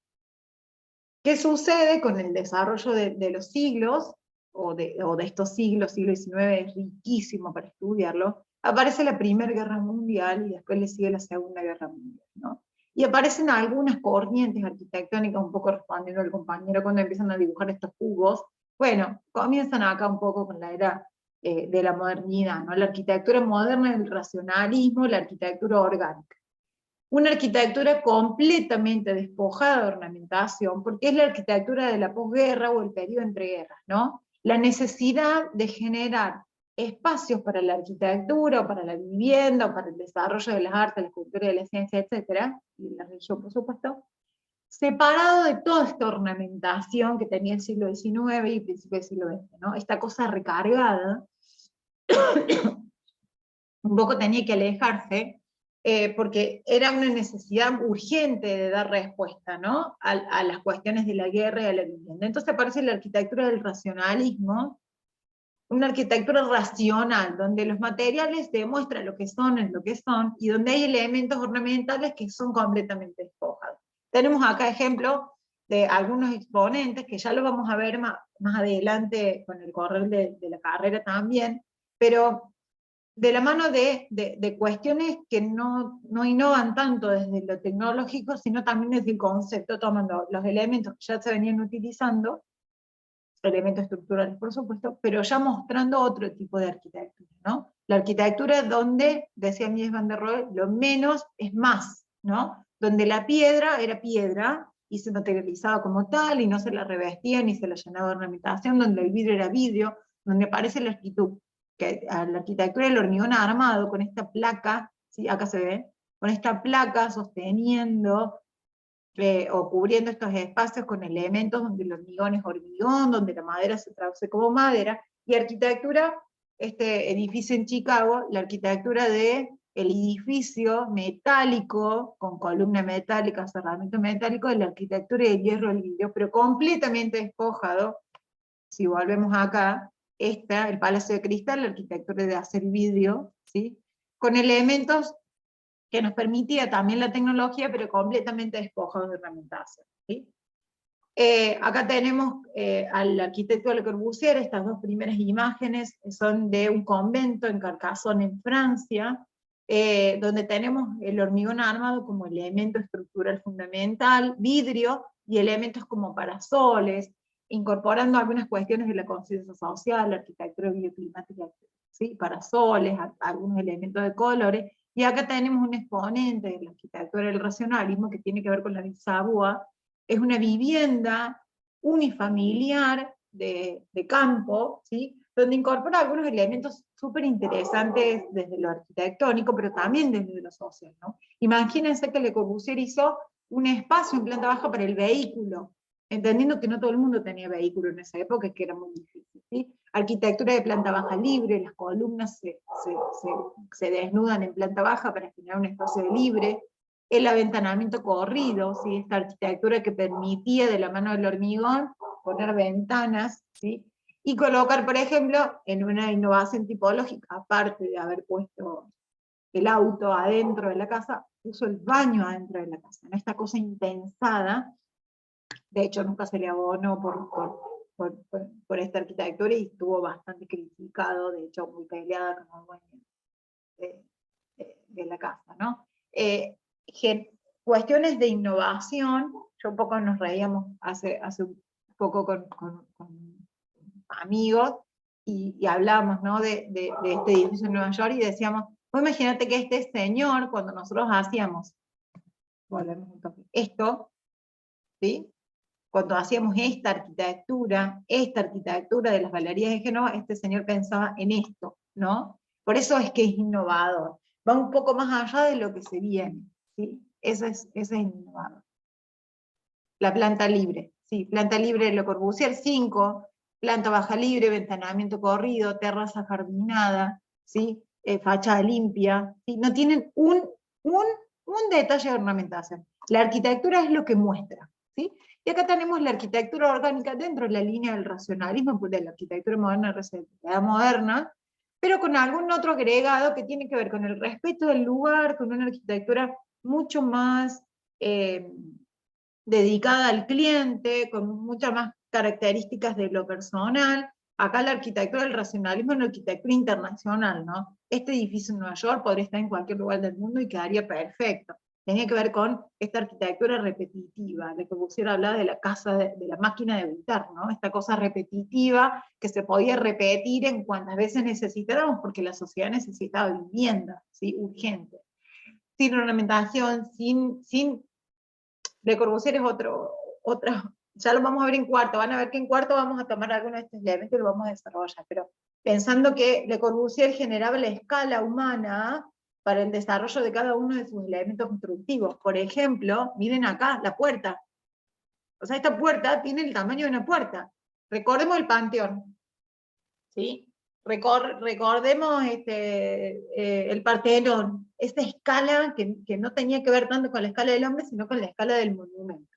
S1: ¿Qué sucede con el desarrollo de los siglos, o de estos siglos? Siglo XIX es riquísimo para estudiarlo. Aparece la Primera Guerra Mundial y después le sigue la Segunda Guerra Mundial, ¿no? Y aparecen algunas corrientes arquitectónicas, un poco respondiendo al compañero cuando empiezan a dibujar estos cubos. Bueno, comienzan acá un poco con la era de la modernidad, ¿no? La arquitectura moderna, el racionalismo, la arquitectura orgánica. Una arquitectura completamente despojada de ornamentación, porque es la arquitectura de la posguerra o el periodo entre guerras, ¿no? La necesidad de generar espacios para la arquitectura, o para la vivienda, o para el desarrollo de las artes, la cultura, de la ciencia, etcétera, y de la religión, por supuesto, separado de toda esta ornamentación que tenía el siglo XIX y principio del siglo XX, ¿no? Esta cosa recargada, un poco tenía que alejarse, porque era una necesidad urgente de dar respuesta, ¿no? A las cuestiones de la guerra y a la vivienda. Entonces aparece la arquitectura del racionalismo, una arquitectura racional, donde los materiales demuestran lo que son en lo que son, y donde hay elementos ornamentales que son completamente despojados. Tenemos acá ejemplos de algunos exponentes, que ya lo vamos a ver más adelante con el correr de la carrera también, pero de la mano de cuestiones que no innovan tanto desde lo tecnológico, sino también desde el concepto, tomando los elementos que ya se venían utilizando, elementos estructurales por supuesto, pero ya mostrando otro tipo de arquitectura, ¿no? La arquitectura donde, decía Mies van der Rohe, lo menos es más, ¿no? Donde la piedra era piedra, y se materializaba como tal, y no se la revestía, ni se la llenaba de ornamentación, donde el vidrio era vidrio, donde aparece la arquitectura del hormigón armado, con esta placa, ¿sí? Acá se ve, con esta placa sosteniendo o cubriendo estos espacios con elementos donde el hormigón es hormigón, donde la madera se traduce como madera, y arquitectura, este edificio en Chicago, la arquitectura de el edificio metálico, con columna metálica, cerramiento metálico, de la arquitectura del hierro el vidrio, pero completamente despojado. Si volvemos acá, el Palacio de Cristal, la arquitectura de acero y vidrio, ¿sí? Con elementos que nos permitía también la tecnología, pero completamente despojados de ornamentación, ¿sí? Acá tenemos al arquitecto Le Corbusier. Estas dos primeras imágenes son de un convento en Carcassonne, en Francia, donde tenemos el hormigón armado como elemento estructural fundamental, vidrio y elementos como parasoles, incorporando algunas cuestiones de la conciencia social, la arquitectura bioclimática, ¿sí? Parasoles, algunos elementos de colores. Y acá tenemos un exponente de la arquitectura del racionalismo que tiene que ver con la Savoie. Es una vivienda unifamiliar de campo, ¿sí? Donde incorpora algunos elementos súper interesantes desde lo arquitectónico, pero también desde lo social, ¿no? Imagínense que Le Corbusier hizo un espacio en planta baja para el vehículo, entendiendo que no todo el mundo tenía vehículo en esa época, que era muy difícil, ¿sí? Arquitectura de planta baja libre, las columnas se desnudan en planta baja para generar un espacio libre, el aventanamiento corrido, ¿sí? Esta arquitectura que permitía de la mano del hormigón poner ventanas, ¿sí? Y colocar, por ejemplo, en una innovación tipológica, aparte de haber puesto el auto adentro de la casa, puso el baño adentro de la casa, ¿no? Esta cosa impensada. De hecho nunca se le abonó por esta arquitectura y estuvo bastante criticado, de hecho muy peleada como dueño de la casa, ¿no? Cuestiones de innovación, yo un poco nos reíamos hace un poco con amigos, y hablamos, ¿no? de este edificio en Nueva York, y decíamos, imagínate que este señor, cuando nosotros hacíamos, volvemos un toque, esto, ¿sí? Cuando hacíamos esta arquitectura de las galerías de Génova, este señor pensaba en esto, ¿no? Por eso es que es innovador. Va un poco más allá de lo que se viene, ¿sí? Ese es innovador. La planta libre, ¿sí? Planta libre de Le Corbusier 5, planta baja libre, ventanamiento corrido, terraza jardinada, ¿sí? Fachada limpia, ¿sí? No tienen un detalle de ornamentación. La arquitectura es lo que muestra, ¿sí? Y acá tenemos la arquitectura orgánica dentro de la línea del racionalismo, de la arquitectura moderna, la moderna, pero con algún otro agregado que tiene que ver con el respeto del lugar, con una arquitectura mucho más dedicada al cliente, con muchas más características de lo personal. Acá la arquitectura del racionalismo es una arquitectura internacional, ¿no? Este edificio en Nueva York podría estar en cualquier lugar del mundo y quedaría perfecto. Tenía que ver con esta arquitectura repetitiva. Le Corbusier hablaba de la casa, de la máquina de habitar, ¿no? Esta cosa repetitiva que se podía repetir en cuantas veces necesitáramos, porque la sociedad necesitaba vivienda, ¿sí? Urgente. Sin ornamentación, sin Le Corbusier es ya lo vamos a ver en cuarto, van a ver que en cuarto vamos a tomar algunos de estos elementos y lo vamos a desarrollar, pero pensando que Le Corbusier generaba la escala humana para el desarrollo de cada uno de sus elementos constructivos. Por ejemplo, miren acá, la puerta. O sea, esta puerta tiene el tamaño de una puerta. Recordemos el Panteón, ¿sí? Recordemos el Partenón, esta escala que no tenía que ver tanto con la escala del hombre, sino con la escala del monumento.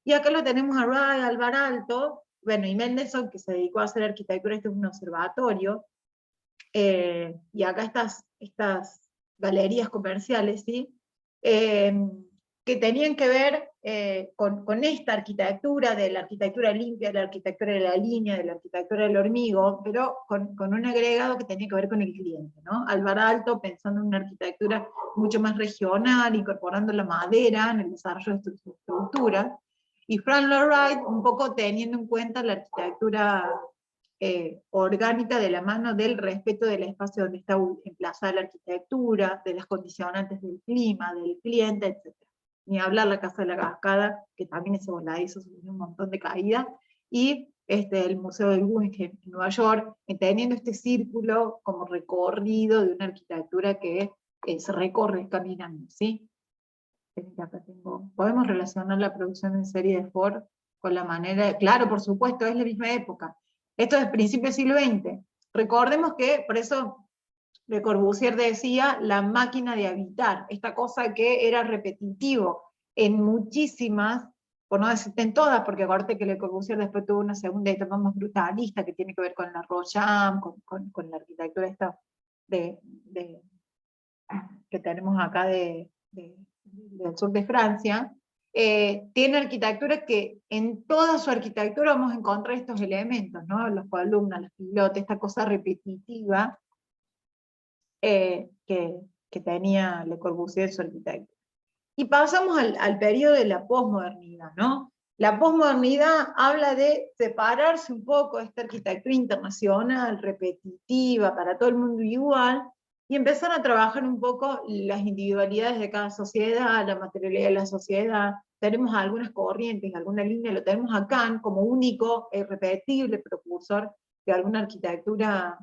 S1: Y acá lo tenemos a Ray Alvaralto, bueno, y Mendelssohn, que se dedicó a hacer arquitectura, este es un observatorio, y acá estas galerías comerciales, ¿sí? Que tenían que ver con esta arquitectura, de la arquitectura limpia, de la arquitectura de la línea, de la arquitectura del hormigón, pero con un agregado que tenía que ver con el cliente, ¿no? Alvaralto pensando en una arquitectura mucho más regional, incorporando la madera en el desarrollo de su estructura, y Frank Lloyd Wright un poco teniendo en cuenta la arquitectura orgánica de la mano del respeto del espacio donde está emplazada la arquitectura, de las condicionantes del clima, del cliente, etc. Ni hablar la Casa de la Cascada, que también es voladizo, sufrió un montón de caídas, y el Museo del Guggenheim en Nueva York, teniendo este círculo como recorrido de una arquitectura que se recorre caminando, ¿sí? Acá podemos relacionar la producción en serie de Ford con la manera, claro, por supuesto, es la misma época. Esto es principio del siglo XX. Recordemos que, por eso Le Corbusier decía, la máquina de habitar, esta cosa que era repetitivo en muchísimas, por no decirte en todas, porque acuérdate que Le Corbusier después tuvo una segunda etapa más brutalista, que tiene que ver con la Rocham, con la arquitectura esta que tenemos acá del sur de Francia, tiene arquitectura que en toda su arquitectura vamos a encontrar estos elementos, ¿no? Las columnas, los pilotes, esta cosa repetitiva que tenía Le Corbusier en su arquitectura. Y pasamos al periodo de la posmodernidad, ¿no? La posmodernidad habla de separarse un poco de esta arquitectura internacional, repetitiva, para todo el mundo igual, y empezar a trabajar un poco las individualidades de cada sociedad, la materialidad de la sociedad. Tenemos algunas corrientes, alguna línea, lo tenemos a Kant como único, repetible, precursor de alguna arquitectura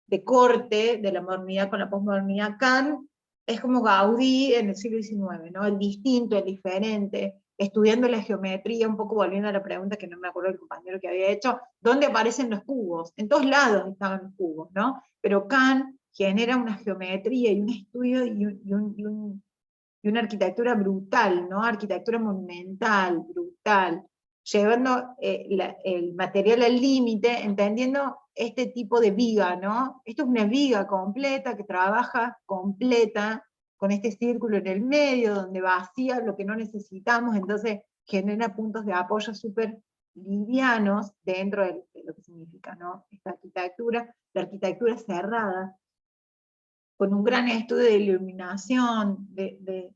S1: de corte, de la modernidad con la posmodernidad. Kant es como Gaudí en el siglo XIX, ¿no? El distinto, el diferente, estudiando la geometría, un poco volviendo a la pregunta que no me acuerdo el compañero que había hecho, ¿dónde aparecen los cubos? En todos lados estaban los cubos, ¿no? Pero Kant genera una geometría y un estudio y una arquitectura brutal, ¿no? Arquitectura monumental, brutal, llevando el material al límite, entendiendo este tipo de viga, ¿no? Esto es una viga completa que trabaja completa, con este círculo en el medio, donde vacía lo que no necesitamos, entonces genera puntos de apoyo súper livianos dentro de lo que significa, ¿no? Esta arquitectura, la arquitectura cerrada, con un gran estudio de iluminación, de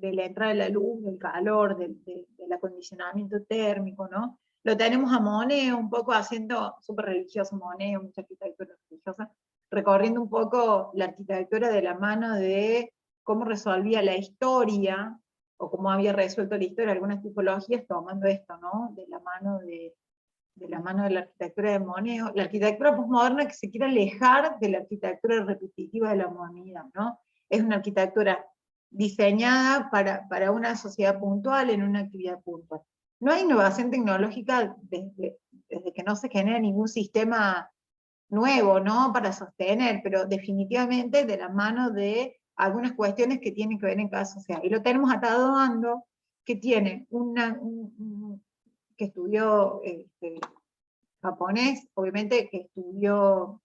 S1: la entrada de la luz, del calor, del acondicionamiento térmico, ¿no? Lo tenemos a Monet, un poco haciendo, súper religioso Monet, mucha arquitectura religiosa, recorriendo un poco la arquitectura de la mano de cómo resolvía la historia, o cómo había resuelto la historia, algunas tipologías, tomando esto, ¿no? De la mano de la arquitectura de Monet, la arquitectura postmoderna que se quiere alejar de la arquitectura repetitiva de la modernidad, ¿no? Es una arquitectura diseñada para una sociedad puntual, en una actividad puntual. No hay innovación tecnológica desde que no se genera ningún sistema nuevo, ¿no? Para sostener, pero definitivamente de la mano de algunas cuestiones que tienen que ver en cada sociedad. Y lo tenemos atado Ando, que tiene que estudió japonés, obviamente que estudió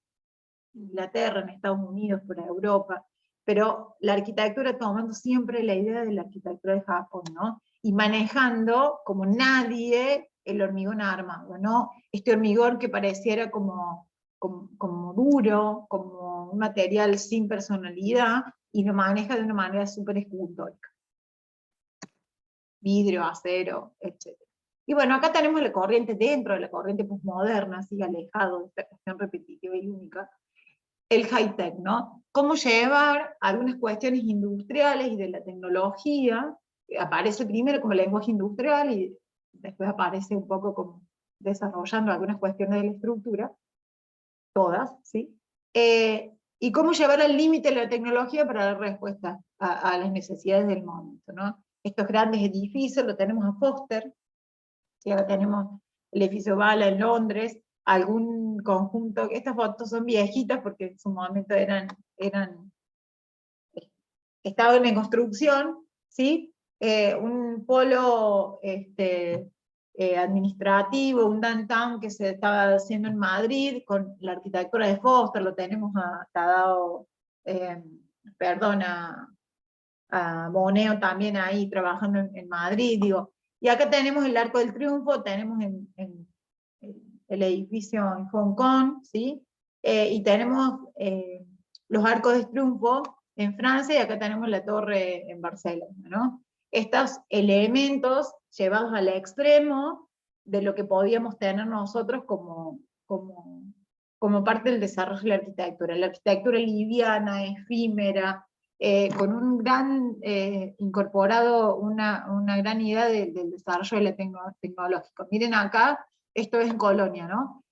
S1: Inglaterra, en Estados Unidos, por Europa, pero la arquitectura tomando siempre la idea de la arquitectura de Japón, ¿no? Y manejando como nadie el hormigón armado, ¿no? Este hormigón que pareciera como duro, como un material sin personalidad, y lo maneja de una manera súper escultórica. Vidrio, acero, etc. Y bueno, acá tenemos la corriente dentro de la corriente postmoderna, así alejado de esta cuestión repetitiva y única, el high-tech, ¿no? Cómo llevar algunas cuestiones industriales y de la tecnología, que aparece primero como lenguaje industrial y después aparece un poco como desarrollando algunas cuestiones de la estructura, todas, ¿sí? Y cómo llevar al límite la tecnología para dar respuesta a las necesidades del momento, ¿no? Estos grandes edificios, lo tenemos a Foster, ¿sí? Ahora tenemos el edificio Bala en Londres, algún conjunto, estas fotos son viejitas porque en su momento estaban en construcción, ¿sí? Un polo administrativo, un downtown que se estaba haciendo en Madrid, con la arquitectura de Foster, lo tenemos a Tadao, a Moneo también ahí trabajando en Madrid, digo. Y acá tenemos el Arco del Triunfo, tenemos el edificio en Hong Kong, ¿sí? Y tenemos los Arcos de Triunfo en Francia, y acá tenemos la torre en Barcelona, ¿no? Estos elementos llevados al extremo de lo que podíamos tener nosotros como parte del desarrollo de la arquitectura liviana, efímera, con un gran, incorporado una gran idea del desarrollo de tecnológico. Miren acá, esto es en Colonia, ¿no?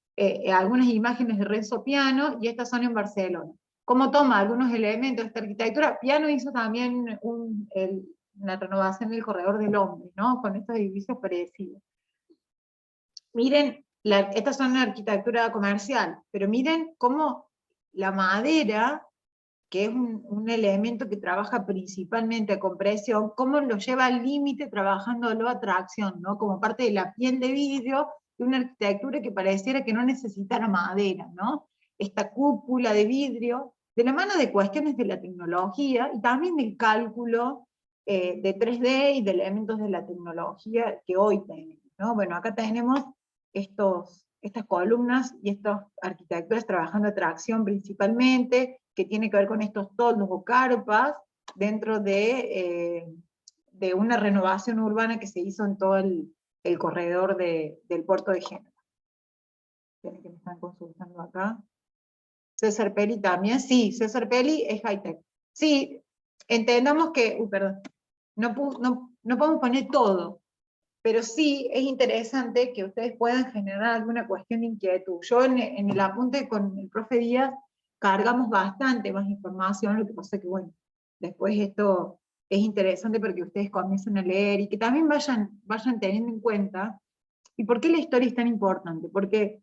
S1: Algunas imágenes de Renzo Piano, y estas son en Barcelona. Cómo toma algunos elementos de esta arquitectura. Piano hizo también la renovación del Corredor del Hombre, ¿no? Con estos edificios parecidos. Miren, estas son una arquitectura comercial, pero miren cómo la madera, que es un elemento que trabaja principalmente con presión, cómo lo lleva al límite trabajándolo a tracción, ¿no? Como parte de la piel de vidrio de una arquitectura que pareciera que no necesitara madera, ¿no? Esta cúpula de vidrio, de la mano de cuestiones de la tecnología y también del cálculo de 3D y de elementos de la tecnología que hoy tenemos, ¿no? Bueno, acá tenemos estas columnas y estas arquitecturas trabajando a tracción principalmente, que tiene que ver con estos toldos o carpas, dentro de una renovación urbana que se hizo en todo el corredor del puerto de Génova. Que me están consultando acá. César Peli también, sí, César Peli es high-tech. Sí, entendamos que, perdón, no podemos poner todo, pero sí es interesante que ustedes puedan generar alguna cuestión de inquietud. Yo en el apunte con el profe Díaz cargamos bastante más información, lo que pasa que, bueno, después esto es interesante para que ustedes comiencen a leer y que también vayan teniendo en cuenta. ¿Y por qué la historia es tan importante? Porque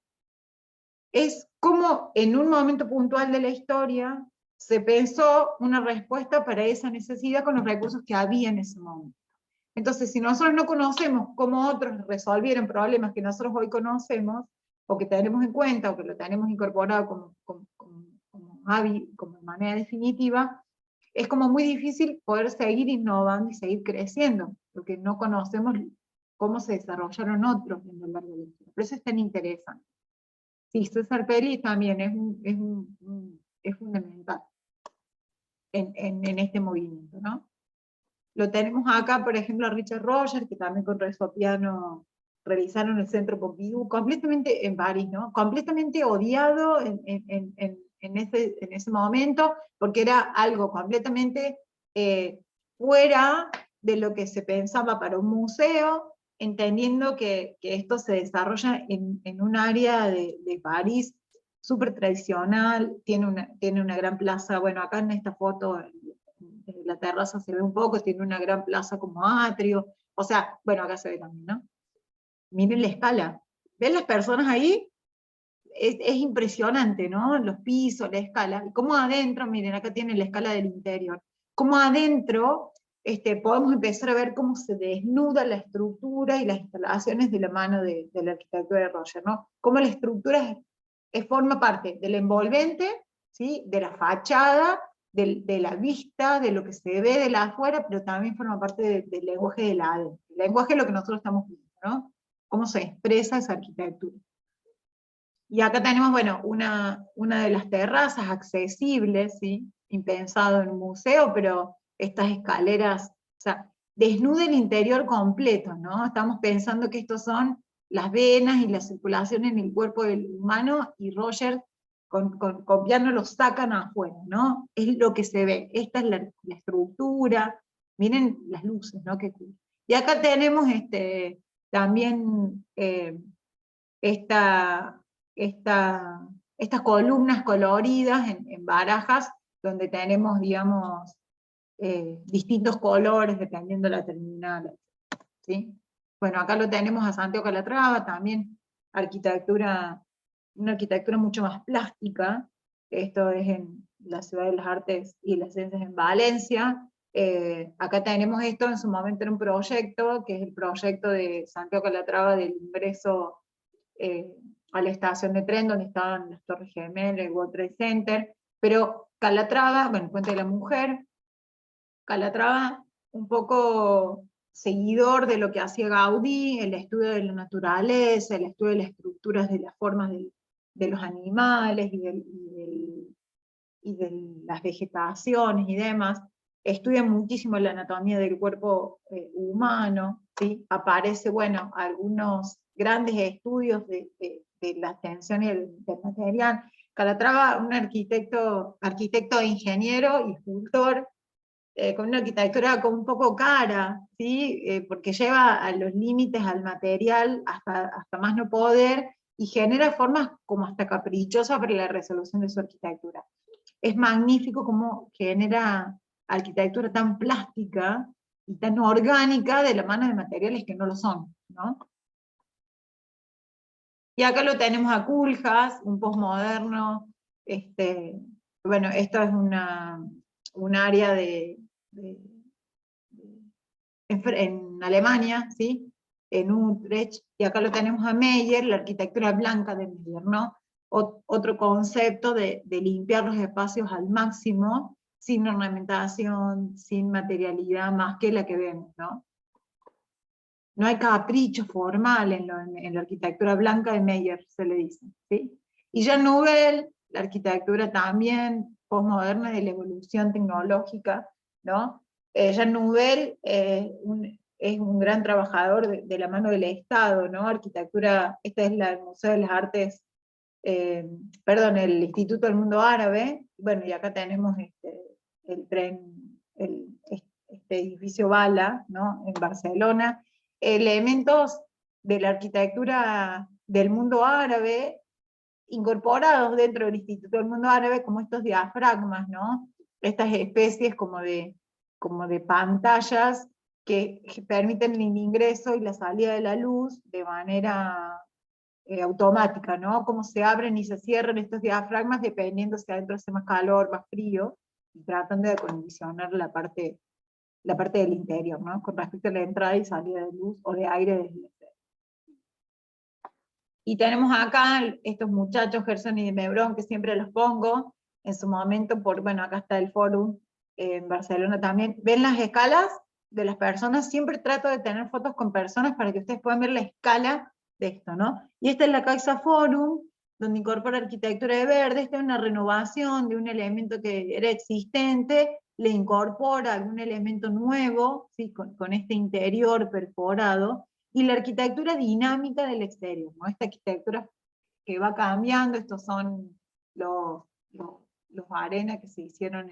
S1: es como en un momento puntual de la historia se pensó una respuesta para esa necesidad con los recursos que había en ese momento. Entonces, si nosotros no conocemos cómo otros resolvieron problemas que nosotros hoy conocemos, o que tenemos en cuenta, o que lo tenemos incorporado como manera definitiva, es como muy difícil poder seguir innovando y seguir creciendo, porque no conocemos cómo se desarrollaron otros en lo largo de la historia. Por eso es tan interesante. Sí, César Pérez también es fundamental en este movimiento, ¿no? Lo tenemos acá, por ejemplo, a Richard Rogers, que también con Renzo Piano realizaron el Centro Pompidou, completamente en París, ¿no? Completamente odiado en ese momento, porque era algo completamente fuera de lo que se pensaba para un museo, entendiendo que esto se desarrolla en un área de París súper tradicional, tiene una gran plaza, bueno, acá en esta foto, desde la terraza se ve un poco, tiene una gran plaza como atrio, o sea, bueno, acá se ve también, ¿no? Miren la escala, ¿ven las personas ahí? Es impresionante, ¿no? Los pisos, la escala, y cómo adentro, miren, acá tienen la escala del interior, cómo adentro podemos empezar a ver cómo se desnuda la estructura y las instalaciones de la mano de la arquitectura de Roger, ¿no? Cómo la estructura forma parte del envolvente, ¿sí? De la fachada, de la vista, de lo que se ve de la afuera, pero también forma parte del lenguaje de la adentro. El lenguaje es lo que nosotros estamos viendo, ¿no? Cómo se expresa esa arquitectura. Y acá tenemos, bueno, una de las terrazas accesibles, ¿sí? Impensado en un museo, pero estas escaleras, o sea, desnuda el interior completo, ¿no? Estamos pensando que estos son las venas y la circulación en el cuerpo del humano, y Roger con piano lo sacan afuera, ¿no? Es lo que se ve, esta es la estructura, miren las luces, ¿no? Y acá tenemos también esta, estas columnas coloridas en barajas, donde tenemos, digamos, distintos colores dependiendo de la terminal, ¿sí? Bueno, acá lo tenemos a Santiago Calatrava, también una arquitectura mucho más plástica. Esto es en la Ciudad de las Artes y las Ciencias en Valencia. Acá tenemos esto, en su momento era un proyecto, que es el proyecto de Santiago Calatrava del ingreso a la estación de tren donde estaban las Torres Gemelas, el World Trade Center, pero Calatrava, bueno, Puente de la Mujer, Calatrava un poco seguidor de lo que hacía Gaudí, el estudio de la naturaleza, el estudio de las estructuras de las formas de los animales y de las vegetaciones y demás. Estudia muchísimo la anatomía del cuerpo humano, ¿sí? Aparece, bueno, algunos grandes estudios de la tensión y del material. Calatrava, un arquitecto e ingeniero y escultor, con una arquitectura como un poco cara, ¿sí? Porque lleva a los límites al material hasta más no poder, y genera formas como hasta caprichosas para la resolución de su arquitectura. Es magnífico cómo genera arquitectura tan plástica y tan orgánica de la mano de materiales que no lo son, ¿no? Y acá lo tenemos a Koolhaas, un postmoderno. Bueno, esto es un área en Alemania, ¿sí? En Utrecht, y acá lo tenemos a Meyer, la arquitectura blanca de Meyer, ¿no? Otro concepto de limpiar los espacios al máximo, sin ornamentación, sin materialidad más que la que vemos, ¿no? No hay capricho formal en la arquitectura blanca de Meyer, se le dice, ¿sí? Y Jean Nouvel, la arquitectura también postmoderna de la evolución tecnológica, ¿no? Jean Nouvel es un gran trabajador de la mano del Estado, ¿no? Arquitectura, esta es el Museo de las Artes, perdón, el Instituto del Mundo Árabe, bueno, y acá tenemos el tren, este edificio Bala, ¿no? En Barcelona, elementos de la arquitectura del mundo árabe incorporados dentro del Instituto del Mundo Árabe, como estos diafragmas, ¿no? Estas especies como de como de pantallas que permiten el ingreso y la salida de la luz de manera automática, ¿no? Cómo se abren y se cierran estos diafragmas dependiendo si adentro hace más calor, más frío, y tratando de acondicionar la parte del interior, ¿no? Con respecto a la entrada y salida de luz o de aire desde el exterior. Y tenemos acá estos muchachos, Gerson y Meuron, que siempre los pongo en su momento, bueno, acá está el Fórum en Barcelona también. ¿Ven las escalas de las personas? Siempre trato de tener fotos con personas para que ustedes puedan ver la escala de esto, ¿no? Y esta es la Caixa Forum, donde incorpora arquitectura de verde. Esta es una renovación de un elemento que era existente, le incorpora algún elemento nuevo, ¿sí? con este interior perforado, y la arquitectura dinámica del exterior, ¿no? Esta arquitectura que va cambiando, estos son los arenas que se hicieron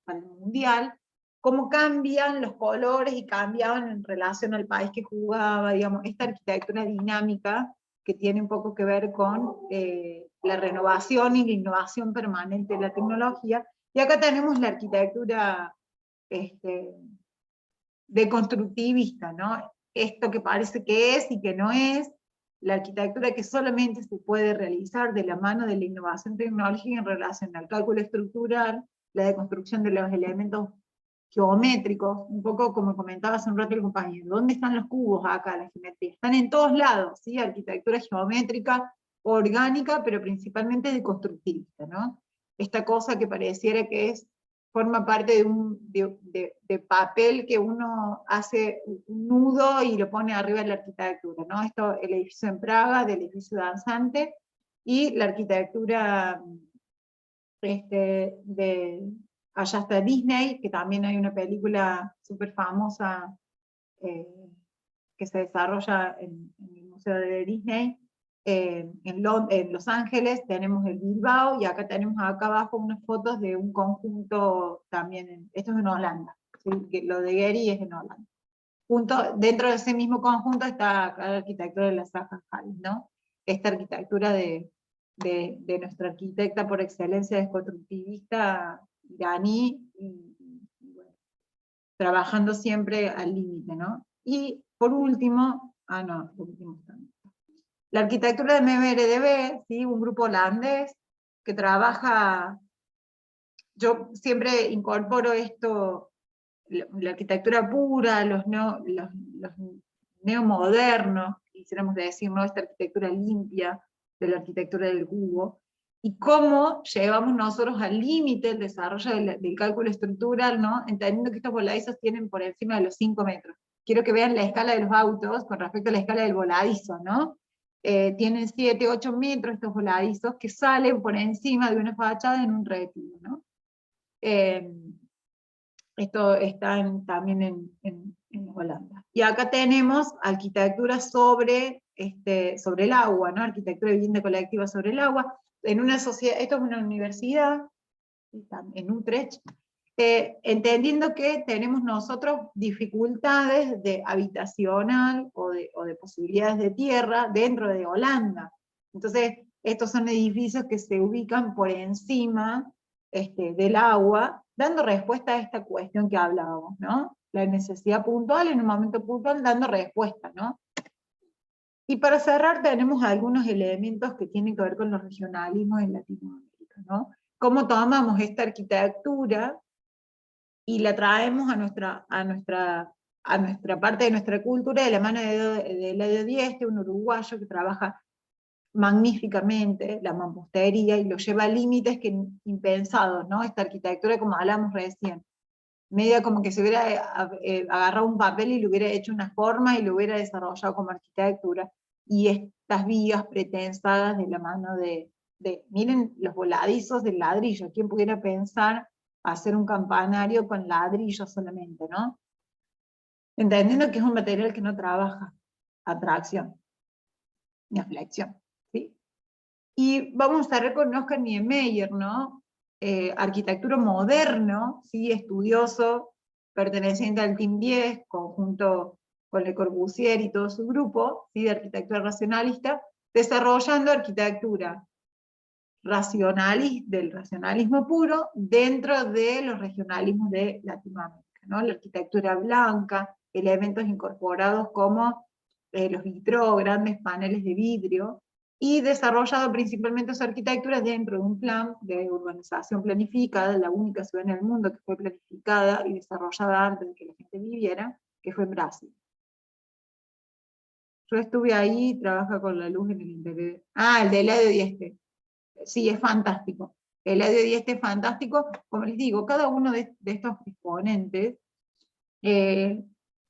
S1: para el Mundial, cómo cambian los colores y cambiaban en relación al país que jugaba, digamos, esta arquitectura dinámica que tiene un poco que ver con la renovación y la innovación permanente de la tecnología. Y acá tenemos la arquitectura deconstructivista, ¿no? Esto que parece que es y que no es, la arquitectura que solamente se puede realizar de la mano de la innovación tecnológica en relación al cálculo estructural, la deconstrucción de los elementos geométricos, un poco como comentaba hace un rato el compañero, ¿dónde están los cubos acá, la geometría? Están en todos lados, ¿sí? Arquitectura geométrica, orgánica, pero principalmente deconstructivista, ¿no? Esta cosa que pareciera que forma parte de papel que uno hace un nudo y lo pone arriba de la arquitectura, ¿no? Esto, el edificio en Praga, del edificio danzante, y la arquitectura allá está Disney, que también hay una película súper famosa que se desarrolla en el Museo de Disney, en Los Ángeles, tenemos el Bilbao, y acá tenemos acá abajo unas fotos de un conjunto también, esto es en Holanda, ¿sí? Lo de Gehry es en Holanda. Dentro de ese mismo conjunto está la arquitectura de la Zaha Hadid, ¿no? Esta arquitectura de nuestra arquitecta por excelencia desconstructivista iraní, y bueno, trabajando siempre al límite, ¿no? Y por último, la arquitectura de MBRDB, ¿sí? Un grupo holandés que trabaja, yo siempre incorporo esto, la arquitectura pura, los neomodernos, quisiéramos decir, ¿no? Esta arquitectura limpia de la arquitectura del cubo, y cómo llevamos nosotros al límite el desarrollo del cálculo estructural, ¿no? Entendiendo que estos voladizos tienen por encima de los 5 metros. Quiero que vean la escala de los autos con respecto a la escala del voladizo, ¿no? Tienen 7, 8 metros estos voladizos que salen por encima de una fachada en un retiro, ¿no? Esto está también en Holanda. Y acá tenemos arquitectura sobre el agua, ¿no? Arquitectura de vivienda colectiva sobre el agua. En una sociedad, esto es una universidad, en Utrecht, entendiendo que tenemos nosotros dificultades de habitacional o de posibilidades de tierra dentro de Holanda. Entonces, estos son edificios que se ubican por encima del agua, dando respuesta a esta cuestión que hablábamos, ¿no? La necesidad puntual en un momento puntual, dando respuesta, ¿no? Y para cerrar tenemos algunos elementos que tienen que ver con los regionalismos en Latinoamérica, ¿no? Cómo tomamos esta arquitectura y la traemos a nuestra parte de nuestra cultura de la mano de Eladio Dieste, un uruguayo que trabaja magníficamente la mampostería y lo lleva a límites impensados, ¿no? Esta arquitectura, como hablamos recién, media como que se hubiera agarrado un papel y le hubiera hecho una forma y lo hubiera desarrollado como arquitectura, y estas vías pretensadas de la mano miren los voladizos del ladrillo, ¿quién pudiera pensar hacer un campanario con ladrillo solamente, ¿no? Entendiendo que es un material que no trabaja a tracción ni a flexión, ¿sí? Y vamos a estar con Oscar Niemeyer, ¿no? Arquitectura moderno, ¿sí? Estudioso, perteneciente al Team 10, conjunto con Le Corbusier y todo su grupo, ¿sí? De arquitectura racionalista, desarrollando arquitectura del racionalismo puro dentro de los regionalismos de Latinoamérica. ¿no? La arquitectura blanca, elementos incorporados como los vitrós, grandes paneles de vidrio, y desarrollado principalmente su arquitectura dentro de un plan de urbanización planificada, la única ciudad en el mundo que fue planificada y desarrollada antes de que la gente viviera, que fue en Brasil. Yo estuve ahí, trabaja con la luz en el interior. Ah, el de Eladio Dieste. Sí, es fantástico. Eladio Dieste es fantástico. Como les digo, cada uno de estos exponentes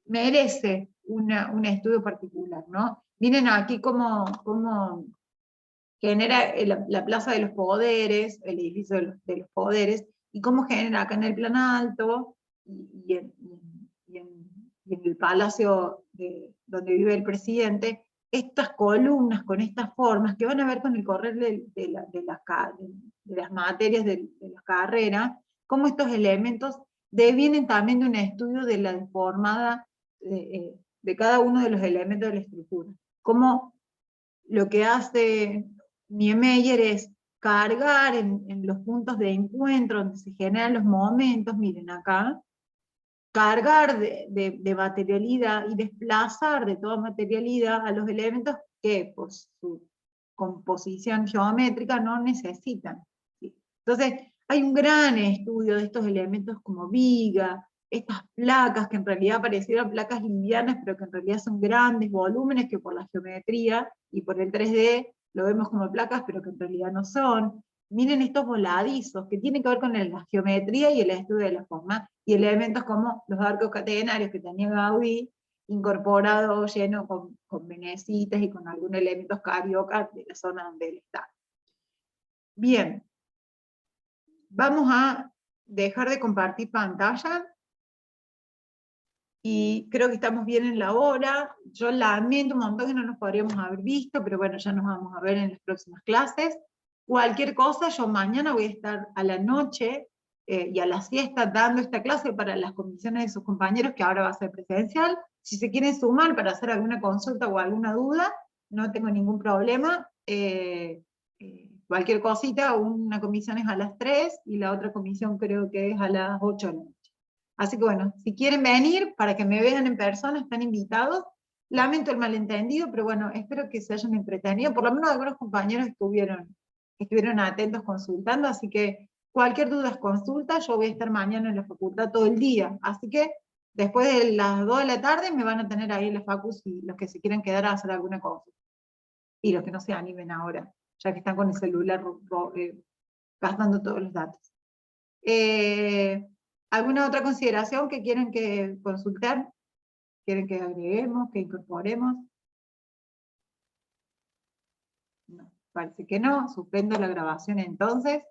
S1: merece un estudio particular, ¿no? Miren aquí cómo genera la Plaza de los Poderes, el edificio de los poderes, y cómo genera acá en el Plan Alto, y en el palacio donde vive el presidente, estas columnas con estas formas que van a ver con el correr de las materias de las carreras, cómo estos elementos devienen también de un estudio de la deformada de cada uno de los elementos de la estructura. Cómo lo que hace Niemeyer es cargar en los puntos de encuentro donde se generan los momentos, miren acá, cargar de materialidad y desplazar de toda materialidad a los elementos que por su composición geométrica no necesitan. ¿Sí? Entonces, hay un gran estudio de estos elementos como viga, estas placas que en realidad parecieran placas livianas, pero que en realidad son grandes volúmenes que por la geometría y por el 3D lo vemos como placas, pero que en realidad no son. Miren estos voladizos, que tienen que ver con la geometría y el estudio de la forma, y elementos como los arcos catenarios que tenía Gaudí, incorporados, llenos con venecitas y con algunos elementos cariocas de la zona donde él está. Bien, vamos a dejar de compartir pantalla, y creo que estamos bien en la hora. Yo lamento un montón que no nos podríamos haber visto, pero bueno, ya nos vamos a ver en las próximas clases. Cualquier cosa, yo mañana voy a estar a la noche y a la siesta dando esta clase para las comisiones de sus compañeros, que ahora va a ser presencial. Si se quieren sumar para hacer alguna consulta o alguna duda, no tengo ningún problema. Cualquier cosita, una comisión es a las 3 y la otra comisión creo que es a las 8 de la noche. Así que bueno, si quieren venir para que me vean en persona, están invitados. Lamento el malentendido, pero bueno, espero que se hayan entretenido. Por lo menos algunos compañeros estuvieron atentos consultando, así que cualquier duda es consulta. Yo voy a estar mañana en la facultad todo el día, así que después de las 2 de la tarde me van a tener ahí en la facu si los que se quieren quedar a hacer alguna cosa. Y los que no se animen ahora, ya que están con el celular gastando todos los datos. ¿Alguna otra consideración que quieren que consultar? ¿Quieren que agreguemos, que incorporemos? No, parece que no. Suspendo la grabación entonces.